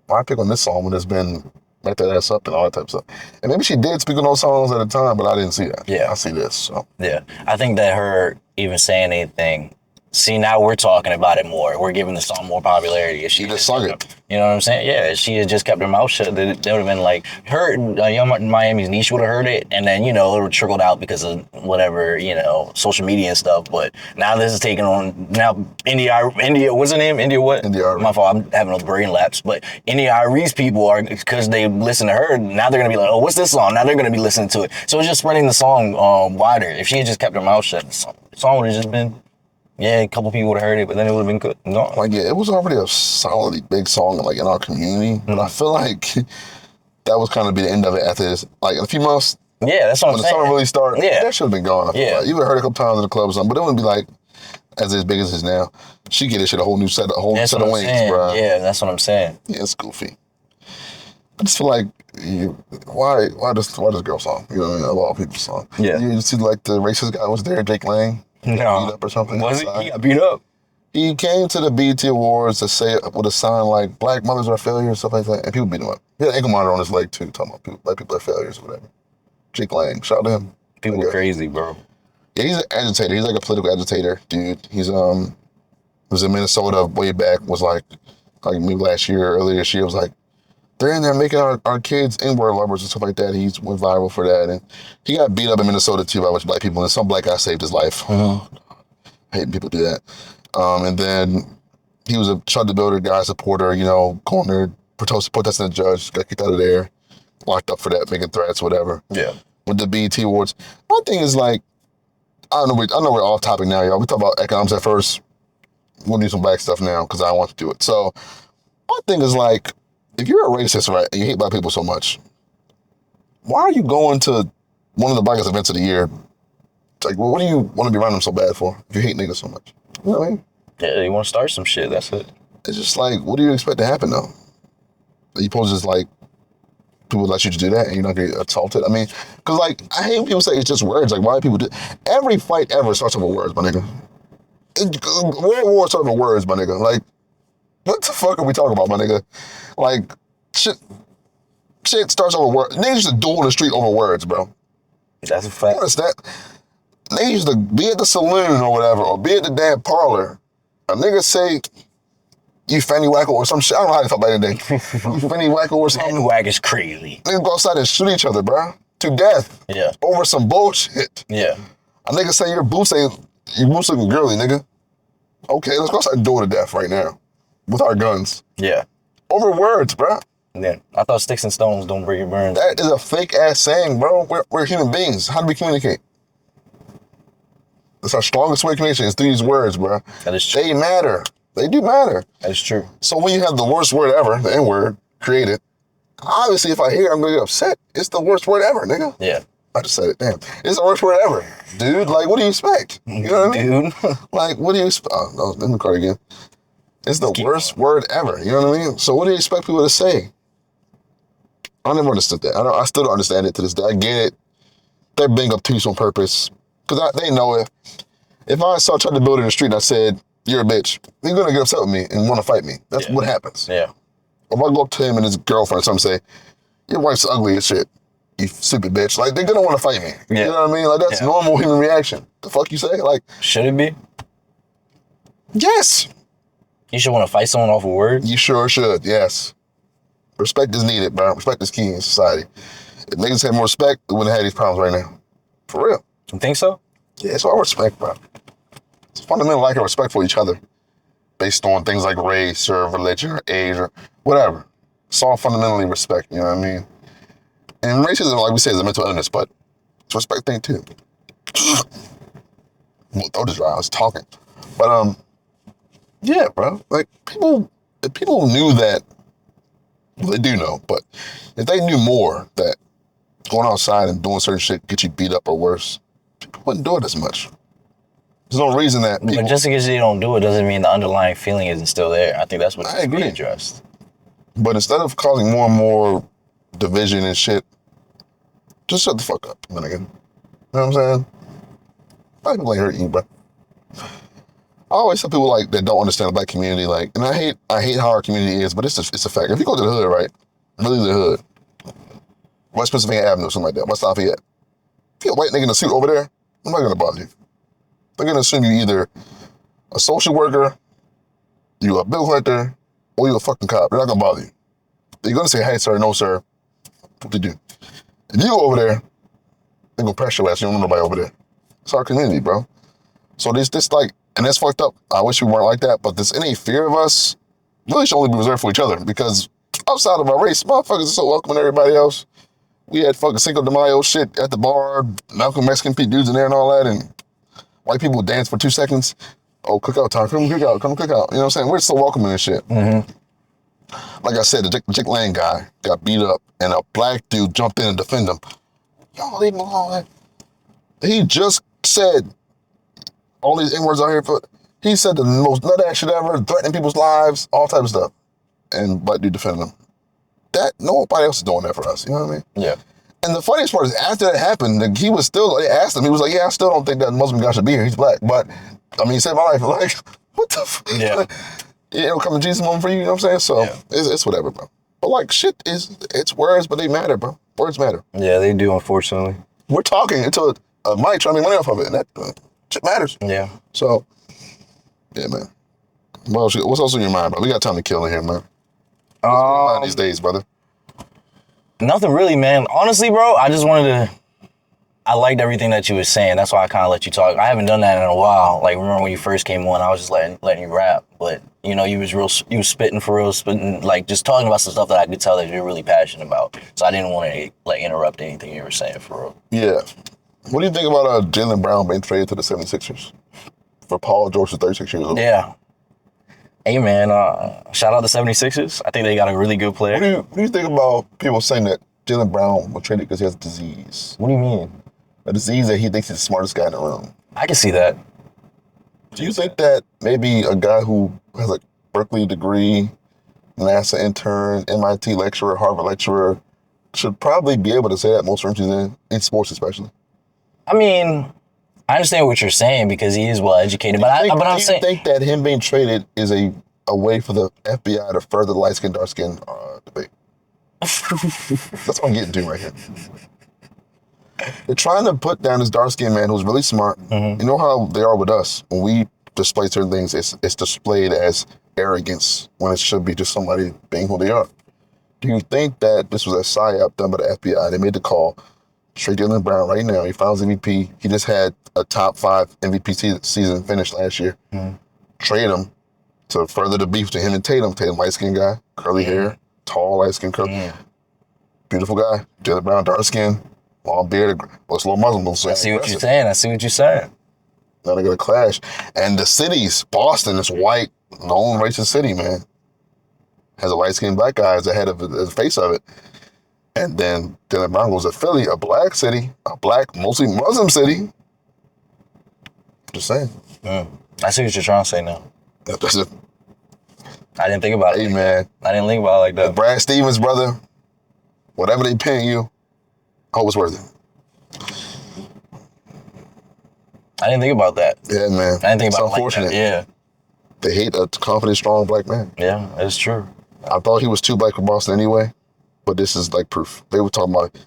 Why pick on this song when it's been back that ass up and all that type of stuff? And maybe she did speak on those songs at the time, but I didn't see that. Yeah. I see this. So. Yeah. I think that her even saying anything, see, now we're talking about it more. We're giving the song more popularity. If she just sung it. You know what I'm saying? Yeah, if she had just kept her mouth shut, they would have been like, Young Miami's niche would have heard it, and then, you know, it would have trickled out because of whatever, you know, social media and stuff. But now this is taking on, now India, what's her name? India what? India Ari. My fault, I'm having a brain lapse. But India Ari's people are, because they listen to her, now they're going to be like, oh, what's this song? Now they're going to be listening to it. So it's just spreading the song wider. If she had just kept her mouth shut, the song would have just been, yeah, a couple people would have heard it, but then it would have been good. No. Like, yeah, it was already a solidly big song, like, in our community. But I feel like that was kind of be the end of it after this. Like, in a few months, yeah, that's what I'm saying. When the summer really started, yeah, that should have been gone. I feel like. You would have heard it a couple times in the club or something, but it wouldn't be like as big as it is now. She get this shit a whole new set of wings, bro. Yeah, that's what I'm saying. Yeah, it's goofy. I just feel like, why this girl song? You know what I mean? Of all people's song. Yeah. You see, like, the racist guy was there, Jake Lang. No. Beat up or something. Was he? He got beat up? He came to the BET Awards to say with a sign like, black mothers are failures, stuff like that, and people beat him up. He had an ankle monitor on his leg, too, talking about black people are failures or whatever. Jake Lang, shout out to him. People are crazy, bro. Yeah, he's an agitator. He's like a political agitator, dude. He's was in Minnesota way back, was like maybe earlier this year, was like, they're in there making our kids N-word lovers and stuff like that. He went viral for that. And he got beat up in Minnesota too by a bunch of black people, and some black guy saved his life. I hate people do that. And then he was a Chud the Builder guy supporter, you know, going there, protesting the judge, got kicked out of there, locked up for that, making threats, whatever. Yeah. With the BET Awards. My thing is like, I know we're off topic now, y'all. We talked about economics at first. We'll do some black stuff now because I want to do it. So my thing is like, if you're a racist, right, and you hate black people so much, why are you going to one of the blackest events of the year? It's like, well, what do you want to be around them so bad for if you hate niggas so much? You know what I mean? Yeah, you want to start some shit, that's it. It's just like, what do you expect to happen, though? Are you supposed to just, like, people let you to do that and you're not going to get assaulted? I mean, because, like, I hate when people say it's just words. Like, why do people do... Every fight ever starts over words, my nigga. World War starts over words, my nigga. Like, what the fuck are we talking about, my nigga? Like, shit starts over words. Niggas used to duel in the street over words, bro. That's a fact. What is that? Niggas used to be at the saloon or whatever, or be at the damn parlor. A nigga say, you fanny wacko or some shit. I don't know how they talk back in the day. You fanny wacko or something. Fanny whack is crazy. Niggas go outside and shoot each other, bro. To death. Yeah. Over some bullshit. Yeah. A nigga say your boots looking girly, nigga. Okay, let's go outside and do it to death right now. With our guns. Yeah. Over words, bro. Yeah. I thought sticks and stones don't break your burns. That is a fake ass saying, bro. We're human beings. How do we communicate? That's our strongest way of communication is through these words, bro. That is true. They matter. They do matter. That is true. So when you have the worst word ever, the N-word, created, obviously if I hear it, I'm gonna get upset. It's the worst word ever, nigga. Yeah. I just said it, damn. It's the worst word ever. Dude, like, what do you expect? You know what I mean? Dude. Like, what do you expect? Oh, no, let me call it again. It's the worst word ever. You know what I mean? So what do you expect people to say? I never understood that. I still don't understand it to this day. I get it. They're being obtuse on purpose. Because they know if I saw Chud the Builder in the street and I said, you're a bitch, he's going to get upset with me and want to fight me. That's what happens. Yeah. If I go up to him and his girlfriend or something and say, your wife's ugly as shit, you stupid bitch. Like, they're going to want to fight me. Yeah. You know what I mean? Like, that's normal human reaction. The fuck you say? Like, should it be? Yes. You should want to fight someone off a word? You sure should, yes. Respect is needed, bro. Respect is key in society. If niggas had more respect, we wouldn't have had these problems right now. For real. You think so? Yeah, it's all respect, bro. It's fundamental lack of respect for each other based on things like race or religion or age or whatever. It's all fundamentally respect, you know what I mean? And racism, like we say, is a mental illness, but it's a respect thing too. Well, throat is dry, I was talking. But, yeah, bro. Like, if people knew that, well, they do know, but if they knew more that going outside and doing certain shit get you beat up or worse, people wouldn't do it as much. There's no reason that people... But just because you don't do it doesn't mean the underlying feeling isn't still there. I think that's what needs to be addressed. But instead of causing more and more division and shit, just shut the fuck up, my nigga. You know what I'm saying? Black people ain't hurt you, bro. I always tell people like that don't understand the black community, like, and I hate how our community is, but it's a fact. If you go to the hood, right, really the hood, West Pennsylvania Avenue, something like that, West Lafayette, if you're a white nigga in a suit over there, I'm not gonna bother you. They're gonna assume you either a social worker, you a bill collector, or you a fucking cop. They're not gonna bother you. They're gonna say, hey, sir, no, sir. What they do? If you go over there, they're gonna pressure your ass. You don't know nobody over there. It's our community, bro. So this like, and that's fucked up. I wish we weren't like that, but this innate fear of us really should only be reserved for each other, because outside of our race, motherfuckers are so welcoming to everybody else. We had fucking Cinco de Mayo shit at the bar, Malcolm Mexican Pete dudes in there and all that, and white people dance for 2 seconds. Oh, cookout time, come cook out. You know what I'm saying? We're so welcoming and shit. Mm-hmm. Like I said, the Dick Lane guy got beat up, and a black dude jumped in and defended him. Y'all leave him alone. He just said all these N-words out here. He said the most nut-ass shit ever, threatening people's lives, all type of stuff. And black dude defended him. That, nobody else is doing that for us, you know what I mean? Yeah. And the funniest part is after that happened, like, he was still, they asked him, he was like, yeah, I still don't think that Muslim guy should be here, he's black. But, I mean, he saved my life. Like, what the fuck? Yeah. You know, come to Jesus moment for you, you know what I'm saying? So, it's whatever, bro. But like, shit it's words, but they matter, bro. Words matter. Yeah, they do, unfortunately. We're talking into a mic trying to make money off of it, and that shit matters. Yeah. So, yeah, man. What's else on your mind, bro? We got time to kill in here, man. What's on your mind these days, brother? Nothing really, man. Honestly, bro, I just wanted to. I liked everything that you were saying. That's why I kind of let you talk. I haven't done that in a while. Like, remember when you first came on, I was just letting you rap. But, you know, you was spitting for real, like, just talking about some stuff that I could tell that you're really passionate about. So I didn't want to, like, interrupt anything you were saying for real. Yeah. What do you think about Jaylen Brown being traded to the 76ers for Paul George, 36 years old? Yeah. Hey, man, shout out the 76ers. I think they got a really good player. What do you think about people saying that Jaylen Brown was traded because he has a disease? What do you mean? A disease that he thinks he's the smartest guy in the room. I can see that. Do you think that maybe a guy who has a Berkeley degree, NASA intern, MIT lecturer, Harvard lecturer, should probably be able to say that most rooms in sports especially? I mean, I understand what you're saying because he is well educated, but I'm saying. Do you think that him being traded is a way for the FBI to further the light skin, dark skin debate? That's what I'm getting to right here. They're trying to put down this dark-skinned man who's really smart. Mm-hmm. You know how they are with us. When we display certain things, it's displayed as arrogance when it should be just somebody being who they are. Do you think that this was a psyop done by the FBI? They made the call. Straight Jaylen Brown right now. He finals MVP. He just had a top 5 MVP season finish last year. Mm-hmm. Trade him to further the beef to him and Tatum. Tatum, light-skinned guy, curly hair, tall, light-skinned, curly. Beautiful guy. Jaylen Brown, dark-skinned. Long beard, well, it's a little Muslim. So I see what you're saying. Now they're going to clash. And the cities, Boston, this white, known racist city, man, has a light-skinned black guy as the head of it, as the face of it. And then Jaylen Brown goes to Philly, a black city, a black, mostly Muslim city. Just saying. I see what you're trying to say now. That's it. I didn't think about it. Hey, man. I didn't think about it like that. Brad Stevens, brother, whatever they paying you, I hope it's worth it. I didn't think about that. Yeah, man. I didn't think about it like that. Yeah. They hate a confident, strong black man. Yeah, that's true. I thought he was too black for Boston anyway, but this is like proof. They were talking about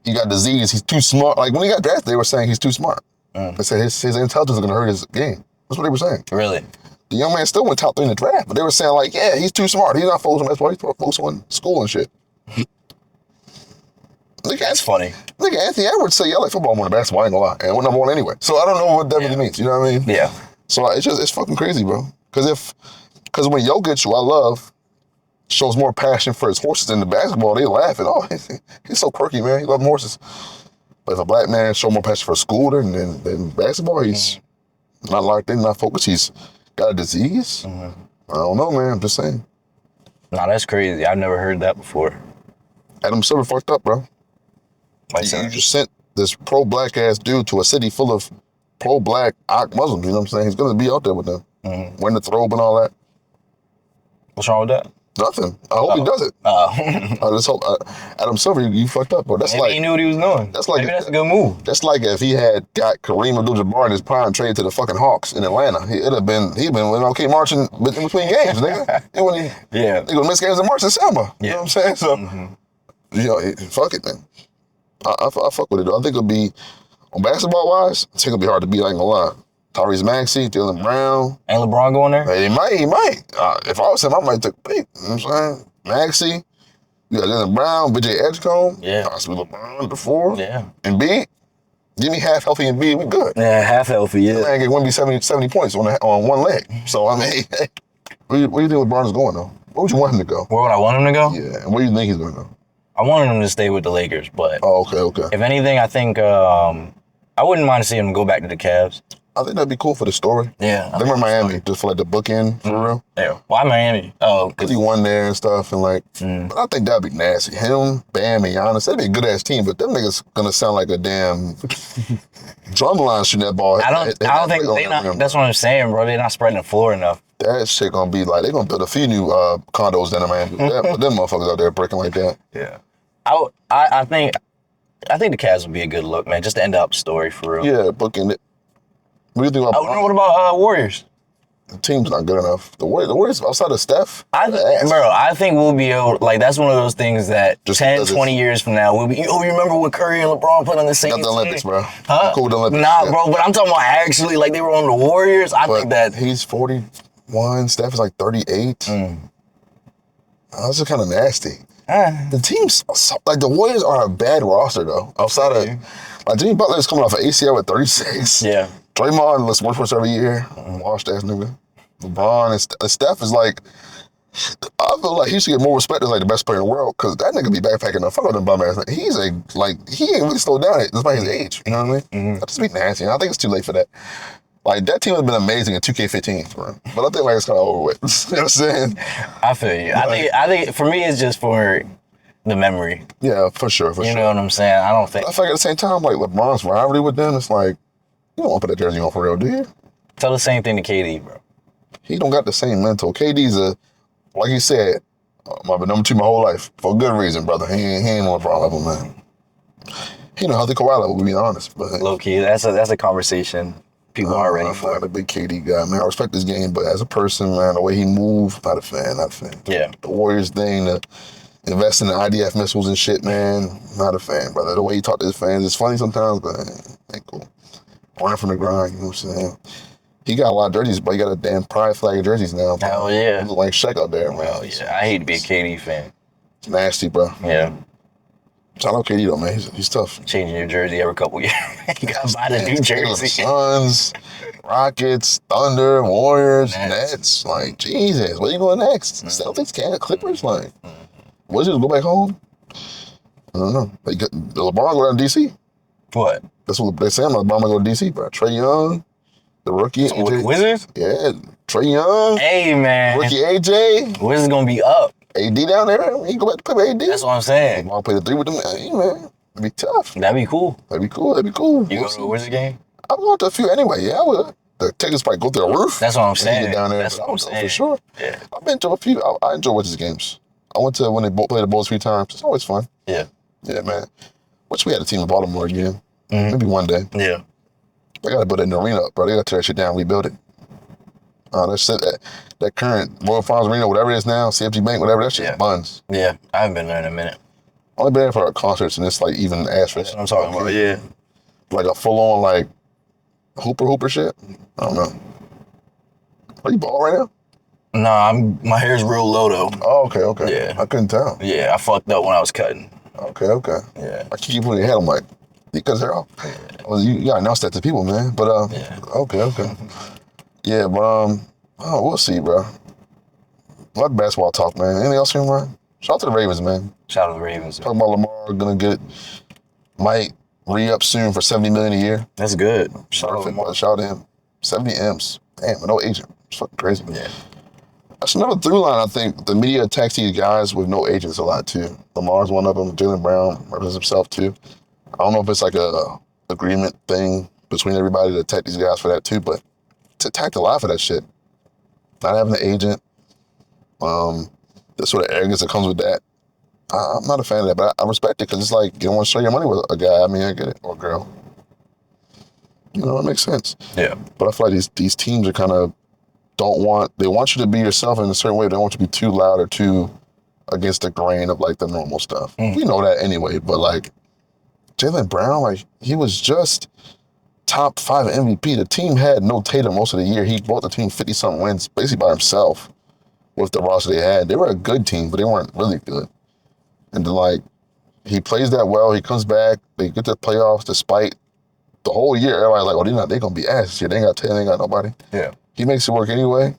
he got disease, he's too smart. Like when he got drafted, they were saying he's too smart. They said his intelligence is going to hurt his game. That's what they were saying. Really? The young man still went top 3 in the draft, but they were saying like, yeah, he's too smart. He's not focused on basketball. He's focused on school and shit. That's funny. Nigga, Anthony Edwards say, yeah, I like football more than basketball, I ain't gonna lie. And we're number 1 anyway. So I don't know what that really means, you know what I mean? Yeah. So it's fucking crazy, bro. Because when Jokic, who I love, shows more passion for his horses than the basketball, they laugh at, oh, he's so quirky, man. He loves horses. But if a black man show more passion for school than basketball, he's not locked in, not focused. He's got a disease. I don't know, man. I'm just saying. Nah, that's crazy. I've never heard that before. Adam Silver fucked up, bro. You just sent this pro-black ass dude to a city full of pro-black Muslims, you know what I'm saying? He's going to be out there with them. Wearing the throbe and all that. What's wrong with that? Nothing. I hope he does it. I just hope. Adam Silver, you fucked up, bro. That's Maybe he knew what he was doing. Maybe that's a good move. That's like if he had got Kareem Abdul-Jabbar in his prime traded to the fucking Hawks in Atlanta. He'd been okay marching in between games, nigga. He gonna miss games and march in Selma. You know what I'm saying? So, you know, fuck it, man. I fuck with it, though. I think it'll be, on basketball-wise, I think it'll be hard to beat, I ain't gonna lie. Tyrese Maxey, Jaylen Brown. Ain't LeBron going there? He might. If I was him, I might take a peek. You know what I'm saying? Maxey, you got Jaylen Brown, Vijay Edgecombe. Yeah. Possibly LeBron before. Yeah. Embiid. Give me half healthy Embiid, we good. Yeah, half healthy, yeah. Man can win me 70 points on one leg. So, I mean, where do you think LeBron is going, though? Where would you want him to go? Where would I want him to go? Yeah, and where do you think he's going to go? I wanted him to stay with the Lakers, but... Oh, okay. If anything, I think I wouldn't mind seeing him go back to the Cavs. I think that'd be cool for the story. Yeah. They were in Miami, just for like the bookend, for real. Yeah. Why Miami? Oh, because he won there and stuff, and like, but I think that'd be nasty. Him, Bam, and Giannis, that'd be a good ass team, but them niggas gonna sound like a damn drumline shooting that ball. I don't think they not. That's what I'm saying, bro. They're not spreading the floor enough. That shit gonna be like, they're gonna build a few new condos down in Miami. Them motherfuckers out there breaking like that. Yeah. I think the Cavs would be a good look, man, just to end up the story for real. Yeah, booking it. What do you think about? What about Warriors? The team's not good enough. The Warriors outside of Steph. I think we'll be able. Like that's one of those things that just 10, 20 years from now we'll be. Oh, you remember when Curry and LeBron put on the same? Not the Olympics, bro. Huh? Cool with the Olympics. Nah, bro. But I'm talking about actually like they were on the Warriors. I think that he's 40. 31. Steph is like 38. That's just kind of nasty. The teams, like the Warriors are a bad roster though. Outside of, like Jimmy Butler is coming off an ACL at 36. Yeah. Draymond looks worse for us every year. Washed ass nigga. LeBron and Steph is like, I feel like he should get more respect as like the best player in the world because that nigga be backpacking the fuck out of them bum ass. He's he ain't really slowed down despite his age. You know what I mean? That just be nasty. And I think it's too late for that. Like that team has been amazing in 2K15, bro. But I think like it's kind of over with. You know what I'm saying? I feel you. I think for me it's just for the memory. Yeah, for sure. You know what I'm saying? I don't think. I feel like at the same time, like LeBron's rivalry with them, it's like you don't want to put that jersey on for real, do you? Tell the same thing to KD, bro. He don't got the same mental. KD's like you said, my number 2 my whole life for a good reason, brother. He ain't on LeBron level, man. He ain't on healthy Kawhi level, to be honest. But low key, that's a conversation people aren't ready for. I'm not a big KD guy, man. I respect this game, but as a person, man, the way he moves, not a fan. Yeah. The Warriors thing, the investing in IDF missiles and shit, man, not a fan, brother. The way he talk to his fans, it's funny sometimes, but ain't cool. Running from the grind, you know what I'm saying? He got a lot of jerseys, but he got a damn pride flag of jerseys now. Bro. Hell yeah. He look like Shaq out there, man. Hell yeah. I hate to be a KD fan. It's nasty, bro. Yeah. Shout out KD though, man. He's tough. Changing your jersey every couple years. You gotta buy the new jersey. Suns, Rockets, Thunder, Warriors, Nets. Like, Jesus, where you going next? Celtics, Canada, Clippers? Like, Wizards go back home? I don't know. Like, LeBron go down to DC? What? That's what they're saying. LeBron might go to DC, bro. Trae Young, the rookie. So Wizards? Yeah. Trae Young. Hey, man. Rookie AJ. Wizards gonna be up. AD down there. He go back to play with AD. That's what I'm saying. LeBron play the 3 with them. Hey, man. It'd be tough. That'd be cool. That'd be cool. You go to a Wizards game? I'm going to a few anyway. Yeah, I would. The tickets probably go through the roof. That's what I'm saying. Get down there. That's what I'm saying. For sure. Yeah. I've been to a few. I enjoy Wizards games. I went to when they played the Bulls 3 times. It's always fun. Yeah. Yeah, man. Wish we had a team in Baltimore again. Maybe one day. Yeah. They gotta build an arena up, bro. They gotta tear that shit down, rebuild it. That current Royal Farms Arena, whatever it is now, CFG Bank, whatever, that shit buns. Yeah, I haven't been there in a minute. Only been there for concerts and it's like even ass for That's what I'm talking about, yeah. Like a full on like hooper shit. I don't know. Are you bald right now? Nah, my hair's real low though. Oh, okay. Yeah. I couldn't tell. Yeah, I fucked up when I was cutting. Okay. Yeah. I keep putting your head, I'm like, you cut hair off. Well, you gotta announce that to people, man. But okay. Yeah, but we'll see, bro. Like basketball talk, man. Anything else here, man? Shout out to the Ravens, man. Shout out to the Ravens. Talking about Lamar might re-up soon for $70 million a year. That's good. Shout out to him. 70 M's. Damn, with no agent. It's fucking crazy. Yeah. That's another through line, I think. The media attacks these guys with no agents a lot, too. Lamar's one of them. Jaylen Brown represents himself, too. I don't know if it's like a agreement thing between everybody to attack these guys for that, too, but to attack a lot for that shit. Not having an agent. The sort of arrogance that comes with that. I'm not a fan of that, but I respect it because it's like you don't want to share your money with a guy. I mean, I get it. Or a girl. You know, it makes sense. Yeah. But I feel like these teams are kind of they want you to be yourself in a certain way. They don't want you to be too loud or too against the grain of like the normal stuff. We know that anyway, but like Jaylen Brown, like he was just top 5 MVP. The team had no Tatum most of the year. He brought the team 50-something wins basically by himself with the roster they had. They were a good team, but they weren't really good. And then like he plays that well. He comes back. They get to the playoffs despite the whole year. Everybody's like, they're going to be ass this year. They ain't got Tatum, they ain't got nobody. Yeah. He makes it work anyway.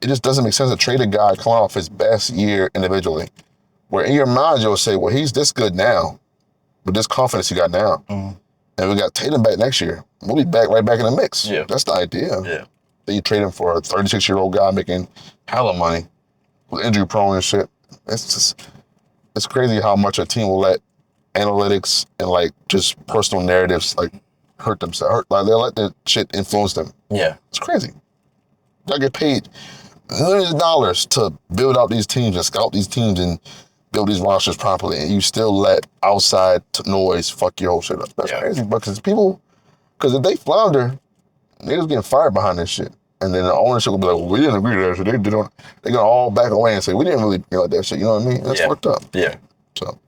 It just doesn't make sense to trade a guy coming off his best year individually. Where in your mind, you'll say, well, he's this good now with this confidence he got now. And we got Tatum back next year. We'll be right back in the mix. Yeah. That's the idea. Yeah. Then you trade him for a 36-year-old guy making hella money with injury prone and shit. It's crazy how much a team will let analytics and like just personal narratives like hurt themselves. Like they'll let that shit influence them. Yeah. It's crazy. Y'all get paid millions of dollars to build out these teams and scout these teams and build these rosters properly, and you still let outside noise fuck your whole shit up. That's crazy, because if they flounder, niggas getting fired behind this shit. And then the ownership will be like, well, we didn't agree to that shit. They're gonna all back away and say, we didn't really like that shit. You know what I mean? That's fucked up. Yeah. So,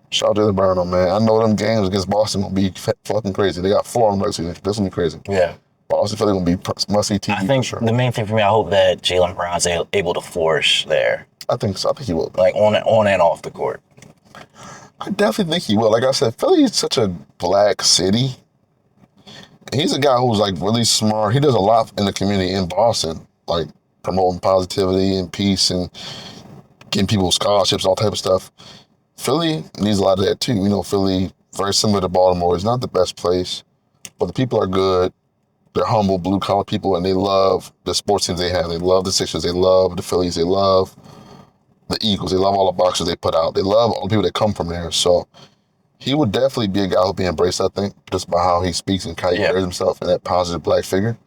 shout out to the Brown, man. I know them games against Boston will be fucking crazy. They got 4 of them next season. That's gonna be crazy. Yeah. Boston, Philly gonna be must-see TV. I think for sure. the main thing for me, I hope that Jaylen Brown's able to flourish there. I think so. I think he will. Like on and off the court. I definitely think he will. Like I said, Philly is such a black city. He's a guy who's like really smart. He does a lot in the community in Boston, like promoting positivity and peace and getting people scholarships, all type of stuff. Philly needs a lot of that too. You know, Philly, very similar to Baltimore, is not the best place, but the people are good. They're humble, blue-collar people, and they love the sports teams they have. They love the Sixers. They love the Phillies. They love the Eagles. They love all the boxers they put out. They love all the people that come from there. So he would definitely be a guy who'll be embraced, I think, just by how he speaks and how he carries himself and that positive black figure.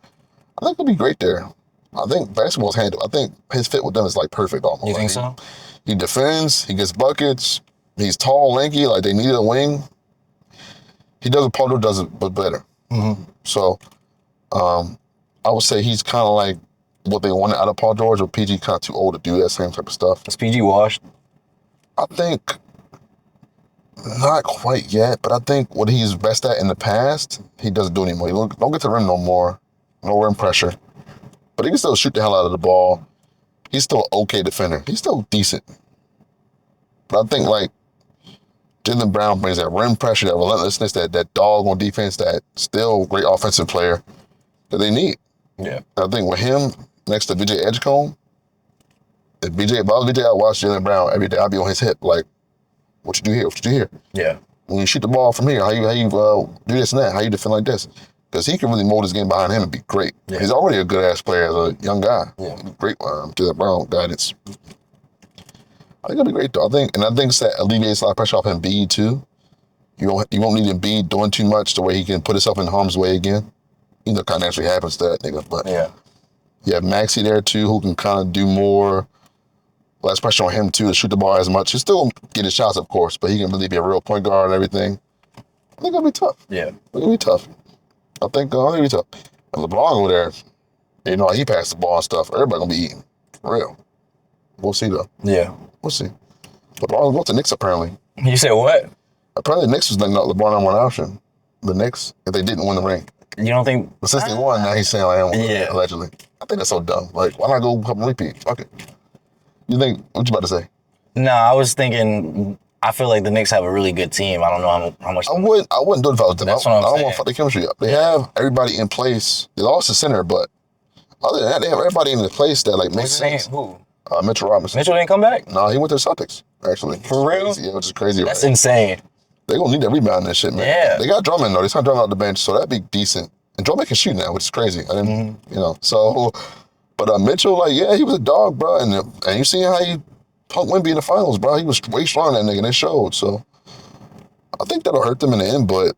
I think he'll be great there. I think basketball's handled. I think his fit with them is like perfect almost. You think so? He defends. He gets buckets. He's tall, lanky. Like they needed a wing. He does what Paul George does it, but better. Mm-hmm. So I would say he's kind of like what they wanted out of Paul George, or PG kind of too old to do that same type of stuff. Is PG washed? I think not quite yet, but I think what he's best at in the past, he doesn't do anymore. He don't get to the rim no more. No rim pressure. But he can still shoot the hell out of the ball. He's still an okay defender. He's still decent. But I think like Jaylen Brown brings that rim pressure, that relentlessness, that dog on defense, that still great offensive player that they need. Yeah. I think with him next to VJ Edgecombe, if I was VJ, I'd watch Jaylen Brown every day. I'd be on his hip, like, what you do here? What you do here? Yeah. When you shoot the ball from here, how you do this and that? How you defend like this? Because he can really mold his game behind him and be great. Yeah. He's already a good ass player as a young guy. Yeah. Great Jaylen Brown guidance. I think it'll be great though. I think that alleviates a lot of pressure off Embiid too. You won't need Embiid doing too much the way he can put himself in harm's way again. You know, kind of naturally happens to that nigga. But yeah, you have Maxey there too, who can kind of do more. Less pressure on him too to shoot the ball as much. He'll still get his shots, of course, but he can really be a real point guard and everything. I think it'll be tough. Yeah, it'll be tough. I think it'll be tough. And LeBron over there, you know, he passed the ball and stuff. Everybody gonna be eating, for real. We'll see though. Yeah, we'll see. LeBron wants the Knicks apparently. You said what? Apparently the Knicks was not LeBron on one option. The Knicks, if they didn't win the ring. You don't think? But since they won, now he's saying like, allegedly. I think that's so dumb. Like, why not go a couple repeats? Fuck it. You think, what you about to say? No, I was thinking, I feel like the Knicks have a really good team. I don't know how much. I wouldn't do it if I was them. That's what I'm saying. I don't want to fuck the chemistry up. They have everybody in place. They lost the center, but other than that, they have everybody in the place that like makes sense. Who? Mitchell Robinson. Mitchell didn't come back? No, he went to the Celtics, actually. For real? Yeah, which is crazy. That's insane. They're going to need that rebound and that shit, man. Yeah. They got Drummond, though. They signed Drummond out the bench, so that'd be decent. And Drummond can shoot now, which is crazy. I didn't, you know, so. But Mitchell, like, yeah, he was a dog, bro. And you see how he punked Wemby in the finals, bro. He was way stronger than that nigga, and it showed. So I think that'll hurt them in the end, but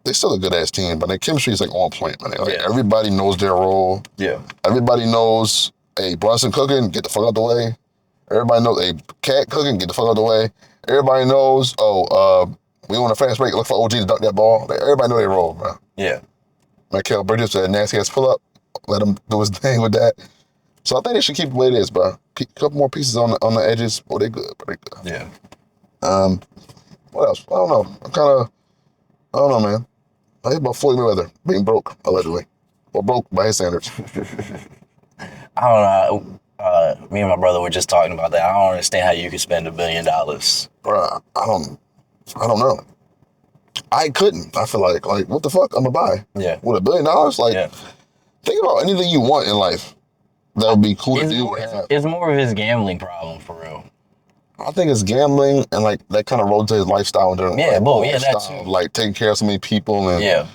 they're still a good-ass team. But their chemistry is, like, on point, man. Like, everybody knows their role. Yeah. Everybody knows, hey, Brunson cooking, get the fuck out the way. Everybody knows, hey, Cat cooking, get the fuck out the way. Everybody knows, we on a fast break, look for OG to dunk that ball. Like, everybody know their role, bro. Yeah. Mikal Bridges, that nasty-ass pull-up. Let him do his thing with that. So I think they should keep it the way it is, bro. A couple more pieces on the edges. Oh, they good, bro. They good. Yeah. What else? I don't know. I don't know, man. I hear about Floyd Mayweather being broke, allegedly. Or broke by his standards. I don't know. Me and my brother were just talking about that. I don't understand how you could spend $1 billion. Bro, I don't know. I couldn't. I feel like what the fuck? I'm gonna buy. Yeah. With $1 billion? Like, think about anything you want in life that would be cool to do. It's more of his gambling problem, for real. I think it's gambling and like that kind of rolled to his lifestyle. That too. Like taking care of so many people and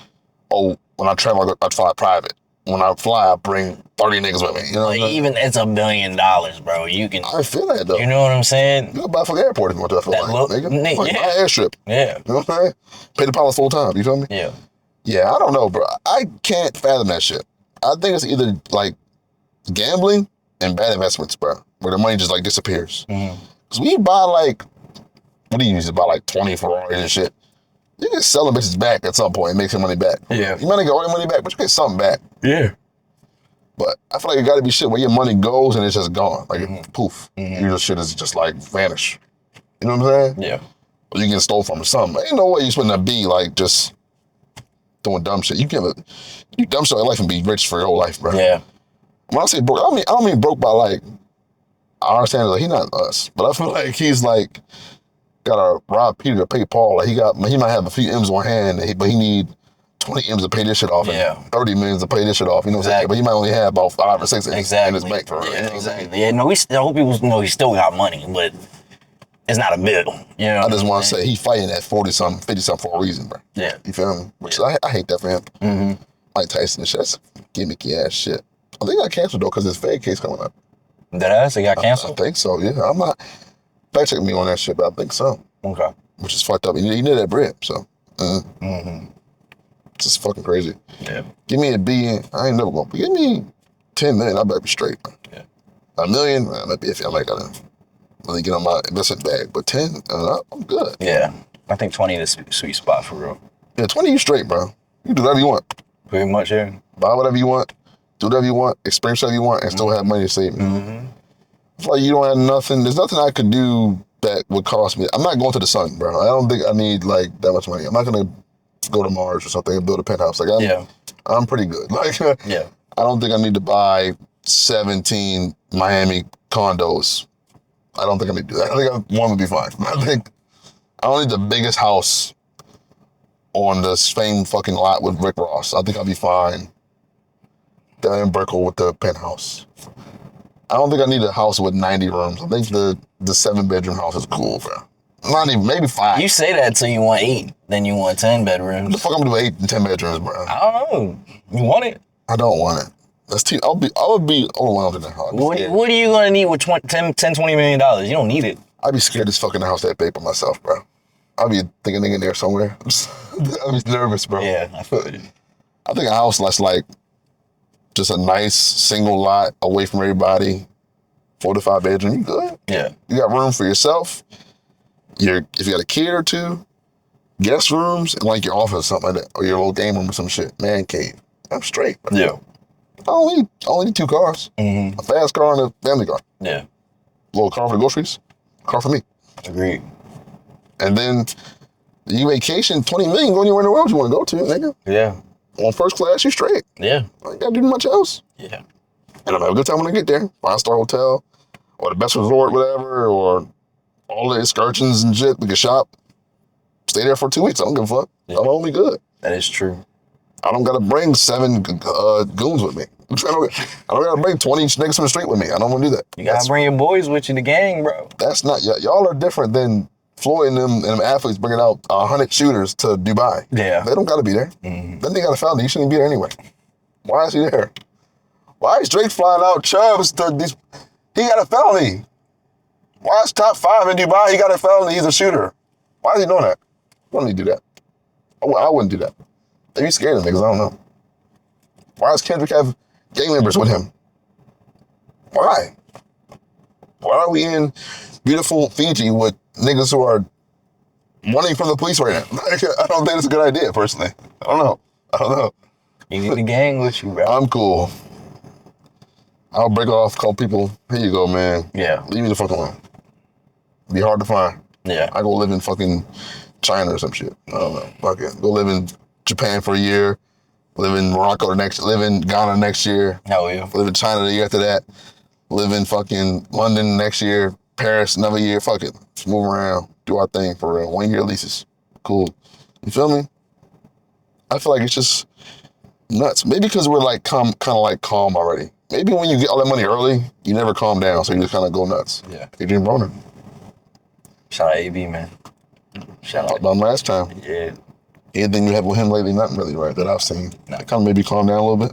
when I travel, I fly private. When I fly, I bring 30 niggas with me. You know, like, even it's $1 billion, bro. You can. I feel that though. You know what I'm saying? You can buy from the airport if you want to. Nigga. Like, buy an airstrip. Yeah. You know what I'm saying? Pay the pilot full time. You feel me? Yeah. Yeah, I don't know, bro. I can't fathom that shit. I think it's either like gambling and bad investments, bro, where the money just like disappears. Because when you buy like, what do you use to buy like 20 Ferraris and shit? You can sell them bitches back at some point and make some money back. Yeah. You might not get all your money back, but you get something back. Yeah. But I feel like it got to be shit where your money goes and it's just gone. Like, poof. Your shit is just like vanish. You know what I'm saying? Yeah. Or you get stole from or something. Ain't no way you spending a B like just doing dumb shit. You do dumb shit in life and be rich for your whole life, bro. Yeah. When I say broke, I don't mean broke by like, I understand like he's not us, but I feel like he's like gotta rob Peter to pay Paul. Like he might have a few M's on hand, but he need 20 M's to pay this shit off and 30 millions to pay this shit off. You know what I'm saying? But he might only have about 5 or 6 in his bank for it. Yeah, exactly. Yeah, no, I hope people know he still got money, but it's not a bill. You know. I just want to say he's fighting at 40-something, 50-something for a reason, bro. Yeah. You feel me? Which I hate that for him. Mm-hmm. Mike Tyson and shit. That's gimmicky ass shit. I think he got canceled though because his Fed case coming up. Did I? So he got canceled? I think so, yeah. I'm not fact checking me on that shit, but I think so. Okay. Which is fucked up. He need that bread, so. It's just fucking crazy. Yeah. Give me a billion. I ain't never going to. Give me 10 million. I better be straight. Yeah. $1 million, I might be iffy. I might gotta really get on my investment bag. But 10, I'm good. Yeah. I think 20 is a sweet spot for real. Yeah, 20 you straight, bro. You do whatever you want. Pretty much, yeah. Buy whatever you want. Do whatever you want. Experience whatever you want and still have money to save. It's like you don't have nothing. There's nothing I could do that would cost me. I'm not going to the sun, bro. I don't think I need like that much money. I'm not gonna go to Mars or something and build a penthouse. Like I'm pretty good. Like I don't think I need to buy 17 Miami condos. I don't think I need to do that. I think one would be fine. I don't need the biggest house on the same fucking lot with Rick Ross. I think I'll be fine. Down in Berkeley with the penthouse. I don't think I need a house with 90 rooms. I think the 7-bedroom house is cool, bro. Not even, maybe 5. You say that till you want 8, then you want 10 bedrooms. What the fuck I'm gonna do with 8 and 10 bedrooms, bro? I don't know. You want it? I don't want it. That's too. I would be overwhelmed in that house. What are you gonna need with $10, $20 million? You don't need it. I'd be scared as fucking the house that big by myself, bro. I'd be thinking in there somewhere. I'd be nervous, bro. Yeah, I feel it. I think a house that's like just a nice single lot away from everybody, 4 to 5 bedroom, you good? Yeah. You got room for yourself. If you got a kid or two, guest rooms, and like your office or something like that, or your little game room or some shit, man cave. I'm straight. Bro. Yeah. I only need 2 cars. A fast car and a family car. Yeah. A little car for the groceries, car for me. Agreed. And then you vacation, 20 million, go anywhere in the world you want to go to, nigga. Yeah. On first class, you straight. Yeah. I ain't got to do much else. Yeah. And I'm have a good time when I get there. 5-star hotel, or the best resort, whatever, or all the excursions and shit. We can shop. Stay there for 2 weeks. I don't give a fuck. Yeah. I'm only good. That is true. I don't gotta bring 7 goons with me. I don't gotta bring 20 niggas from the street with me. I don't wanna do that. You gotta bring your boys with you, the gang, bro. That's not, y'all are different than Floyd and them athletes bringing out 100 shooters to Dubai. Yeah. They don't gotta be there. Then they got a felony. He shouldn't be there anyway. Why is he there? Why is Drake flying out Chubbs to these? He got a felony. Why is top 5 in Dubai? He got a felony. He's a shooter. Why is he doing that? Why don't he do that? I wouldn't do that. They be scared of niggas. I don't know. Why does Kendrick have gang members with him? Why? Why are we in beautiful Fiji with niggas who are running from the police right now? I don't think that's a good idea, personally. I don't know. You need the gang with you, bro. I'm cool. I'll break off, call people, here you go, man. Yeah. Leave me the fuck alone. Be hard to find. Yeah. I go live in fucking China or some shit. I don't know. Fuck it. Go live in Japan for a year. Live in Morocco live in Ghana next year. Hell yeah. Live in China the year after that. Live in fucking London next year. Paris another year. Fuck it. Just move around. Do our thing for real. 1 year leases. Cool. You feel me? I feel like it's just nuts. Maybe because we're like kind of like calm already. Maybe when you get all that money early, you never calm down, so you just kind of go nuts. Yeah. Adrian Broner. Shout out AB, man. Shout out. Talked about him last time. Yeah. Anything you have with him lately? Nothing really, right, that I've seen. Nah. Kind of maybe calm down a little bit.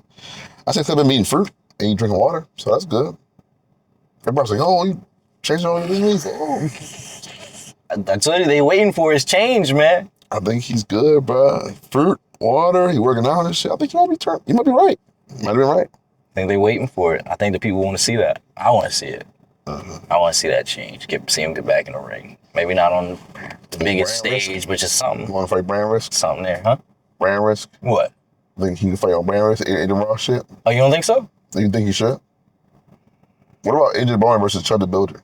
I think they've been eating fruit and you drinking water, so that's good. Everybody's like, oh, you changing all your leaves? Oh. I told you, they waiting for his change, man. I think he's good, bro. Fruit, water, he working out and shit. I think you might be right. You might be right. I think they waiting for it. I think the people want to see that. I want to see it. I want to see that change. See him get back in the ring. Maybe not on the biggest stage, but just something. You want to fight brand risk? Something there, huh? Brand risk? What? Think he can fight on brand risk? Adrian Ross shit? Oh, you don't think so? You think he should? What about Adrian Broner versus Chud the Builder?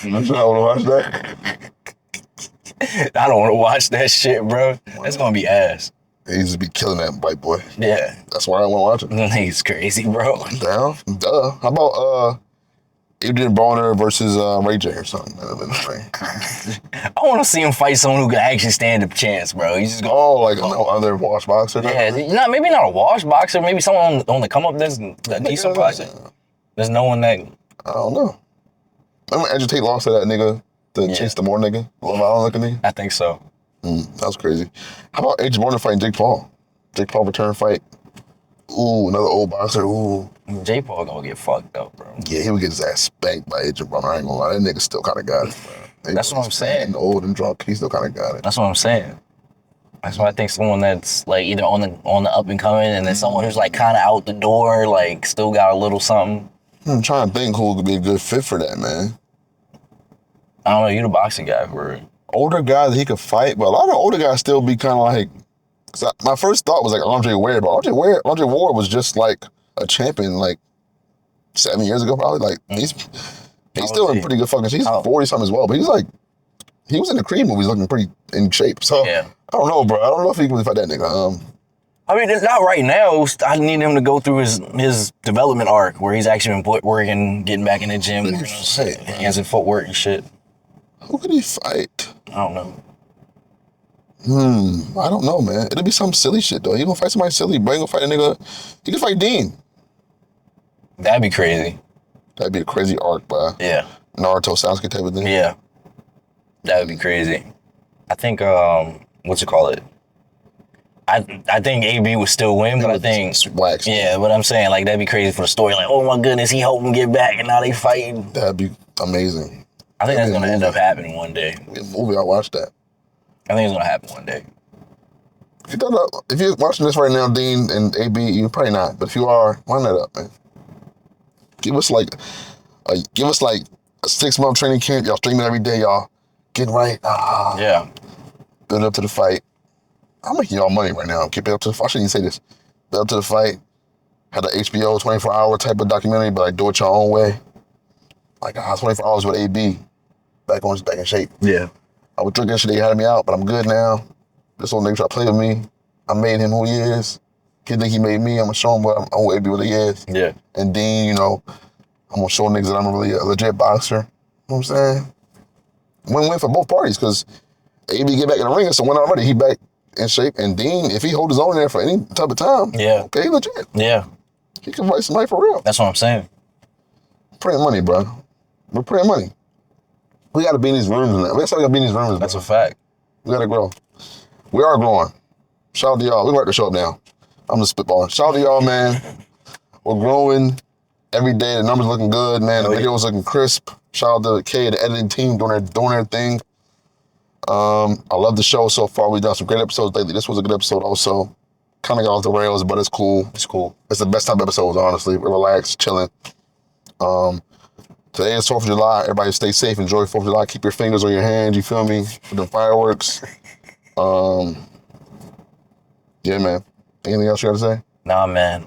You sure I want to watch that? I don't want to watch that shit, bro. That's gonna be ass. He used to be killing that white boy. Yeah. That's why I want to watch it. He's crazy, bro. Down? Duh. How about Adrian Broner versus Ray J or something? I want to see him fight someone who can actually stand a chance, bro. He's just like no other wash boxer? Yeah, maybe not a wash boxer. Maybe someone on the come up that's a decent boxer. There's no one that... I don't know. Remember Agitate lost to that nigga, the Chase the More nigga? Long Island looking nigga? I think so. That was crazy. How about Adrian Broner fighting Jake Paul? Jake Paul return fight. Ooh, another old boxer. Ooh. Jake Paul gonna get fucked up, bro. Yeah, he would get his ass spanked by Adrian Broner. I ain't gonna lie. That nigga still kind of got it, bro. That's what I'm saying. Old and drunk, he still kind of got it. That's what I'm saying. That's why I think someone that's like either on the up and coming, and then someone who's like kind of out the door, like still got a little something. I'm trying to think who could be a good fit for that, man. I don't know. You the boxing guy for it. Older guy that he could fight, but a lot of older guys still be kind of like. Cause my first thought was like Andre Ward, but Andre Ward was just like a champion like 7 years ago, probably. Like he's still in pretty good fucking shape. He's 40 something as well, but he was in the Creed movies looking pretty in shape. So I don't know, bro. I don't know if he can really fight that nigga. I mean, not right now. I need him to go through his development arc where he's actually been working, getting back in the gym, hands and footwork and shit. Who could he fight? I don't know. I don't know, man. It'll be some silly shit though. He gonna fight somebody silly, bro. He gonna fight a nigga. He can fight Dean. That'd be crazy. That'd be a crazy arc, bro. Yeah. Naruto Sasuke type of thing. Yeah. That would be crazy. I think what's it called? I think AB would still win, but I think wax. Yeah, but I'm saying like that'd be crazy for the story. Like, oh my goodness, he helped him get back, and now they fighting. That'd be amazing. I think that's gonna end up happening one day. A movie, I'll watch that. I think it's gonna happen one day. If you're watching this right now, Dean and AB, you're probably not. But if you are, line that up, man. Give us like a 6-month training camp. Y'all streaming every day, y'all. Getting right. Yeah. Build up to the fight. I'm making y'all money right now. Keep it up to the fight. I shouldn't even say this. Build up to the fight. Had the HBO 24-hour type of documentary, but like do it your own way. Like 24 hours with AB. Back in shape. Yeah. I was drinking shit, they had me out, but I'm good now. This old nigga try to play with me. I made him who he is. He think he made me. I'm gonna show him who AB really is. Yeah. And Dean, you know, I'm gonna show niggas that I'm really a legit boxer. You know what I'm saying? Win-win for both parties, because AB get back in the ring, so win already. He back in shape. And Dean, if he hold his own there for any type of time, okay, legit. Yeah. He can fight somebody for real. That's what I'm saying. Printing money, bro. We're printing money. We gotta be in these rooms and that. We gotta be in these rooms. That's a fact. We gotta grow. We are growing. Shout out to y'all. We work the show up now. I'm just spitballing. Shout out to y'all, man. We're growing every day. The numbers looking good, man. The videos looking crisp. Shout out to Kay, the editing team, doing their thing. I love the show so far. We've done some great episodes lately. This was a good episode also. Kind of got off the rails, but it's cool. It's cool. It's the best type of episodes, honestly. We're relaxed, chilling. Today is 4th of July. Everybody stay safe. Enjoy 4th of July. Keep your fingers on your hands, you feel me? With the fireworks. Yeah, man. Anything else you gotta say? Nah, man.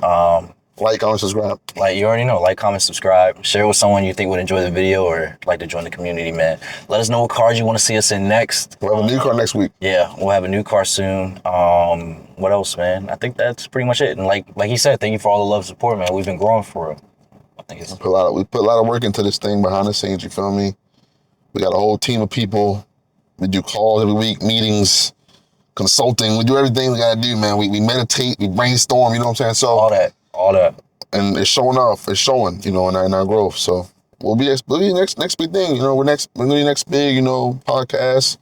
Like, comment, subscribe. Like, you already know. Like, comment, subscribe. Share with someone you think would enjoy the video or like to join the community, man. Let us know what cards you want to see us in next. We'll have a new card next week. Yeah, we'll have a new card soon. What else, man? I think that's pretty much it. And like he said, thank you for all the love and support, man. We've been growing for real. I think we put a lot of work into this thing behind the scenes, you feel me? We got a whole team of people. We do calls every week, meetings, consulting. We do everything we gotta do, man. We meditate, we brainstorm, you know what I'm saying? So all that. And it's showing off. It's showing, you know, in our growth. So we'll be next big thing, you know. We're gonna be next big, you know, podcast.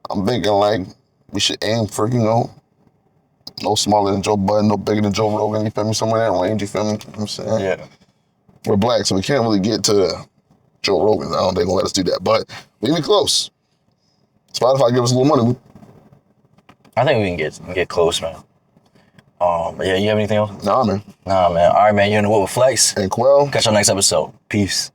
I'm thinking like we should aim for, you know, no smaller than Joe Budden, no bigger than Joe Rogan, you feel me? Somewhere in that range, you feel me? You know what I'm saying? Yeah. We're black, so we can't really get to Joe Rogan. I don't think they're gonna let us do that, but we can be close. Spotify give us a little money. I think we can get close, man. Yeah, you have anything else? Nah, man. All right, man. You're in the What with Flex. And Quell. Catch you on next episode. Peace.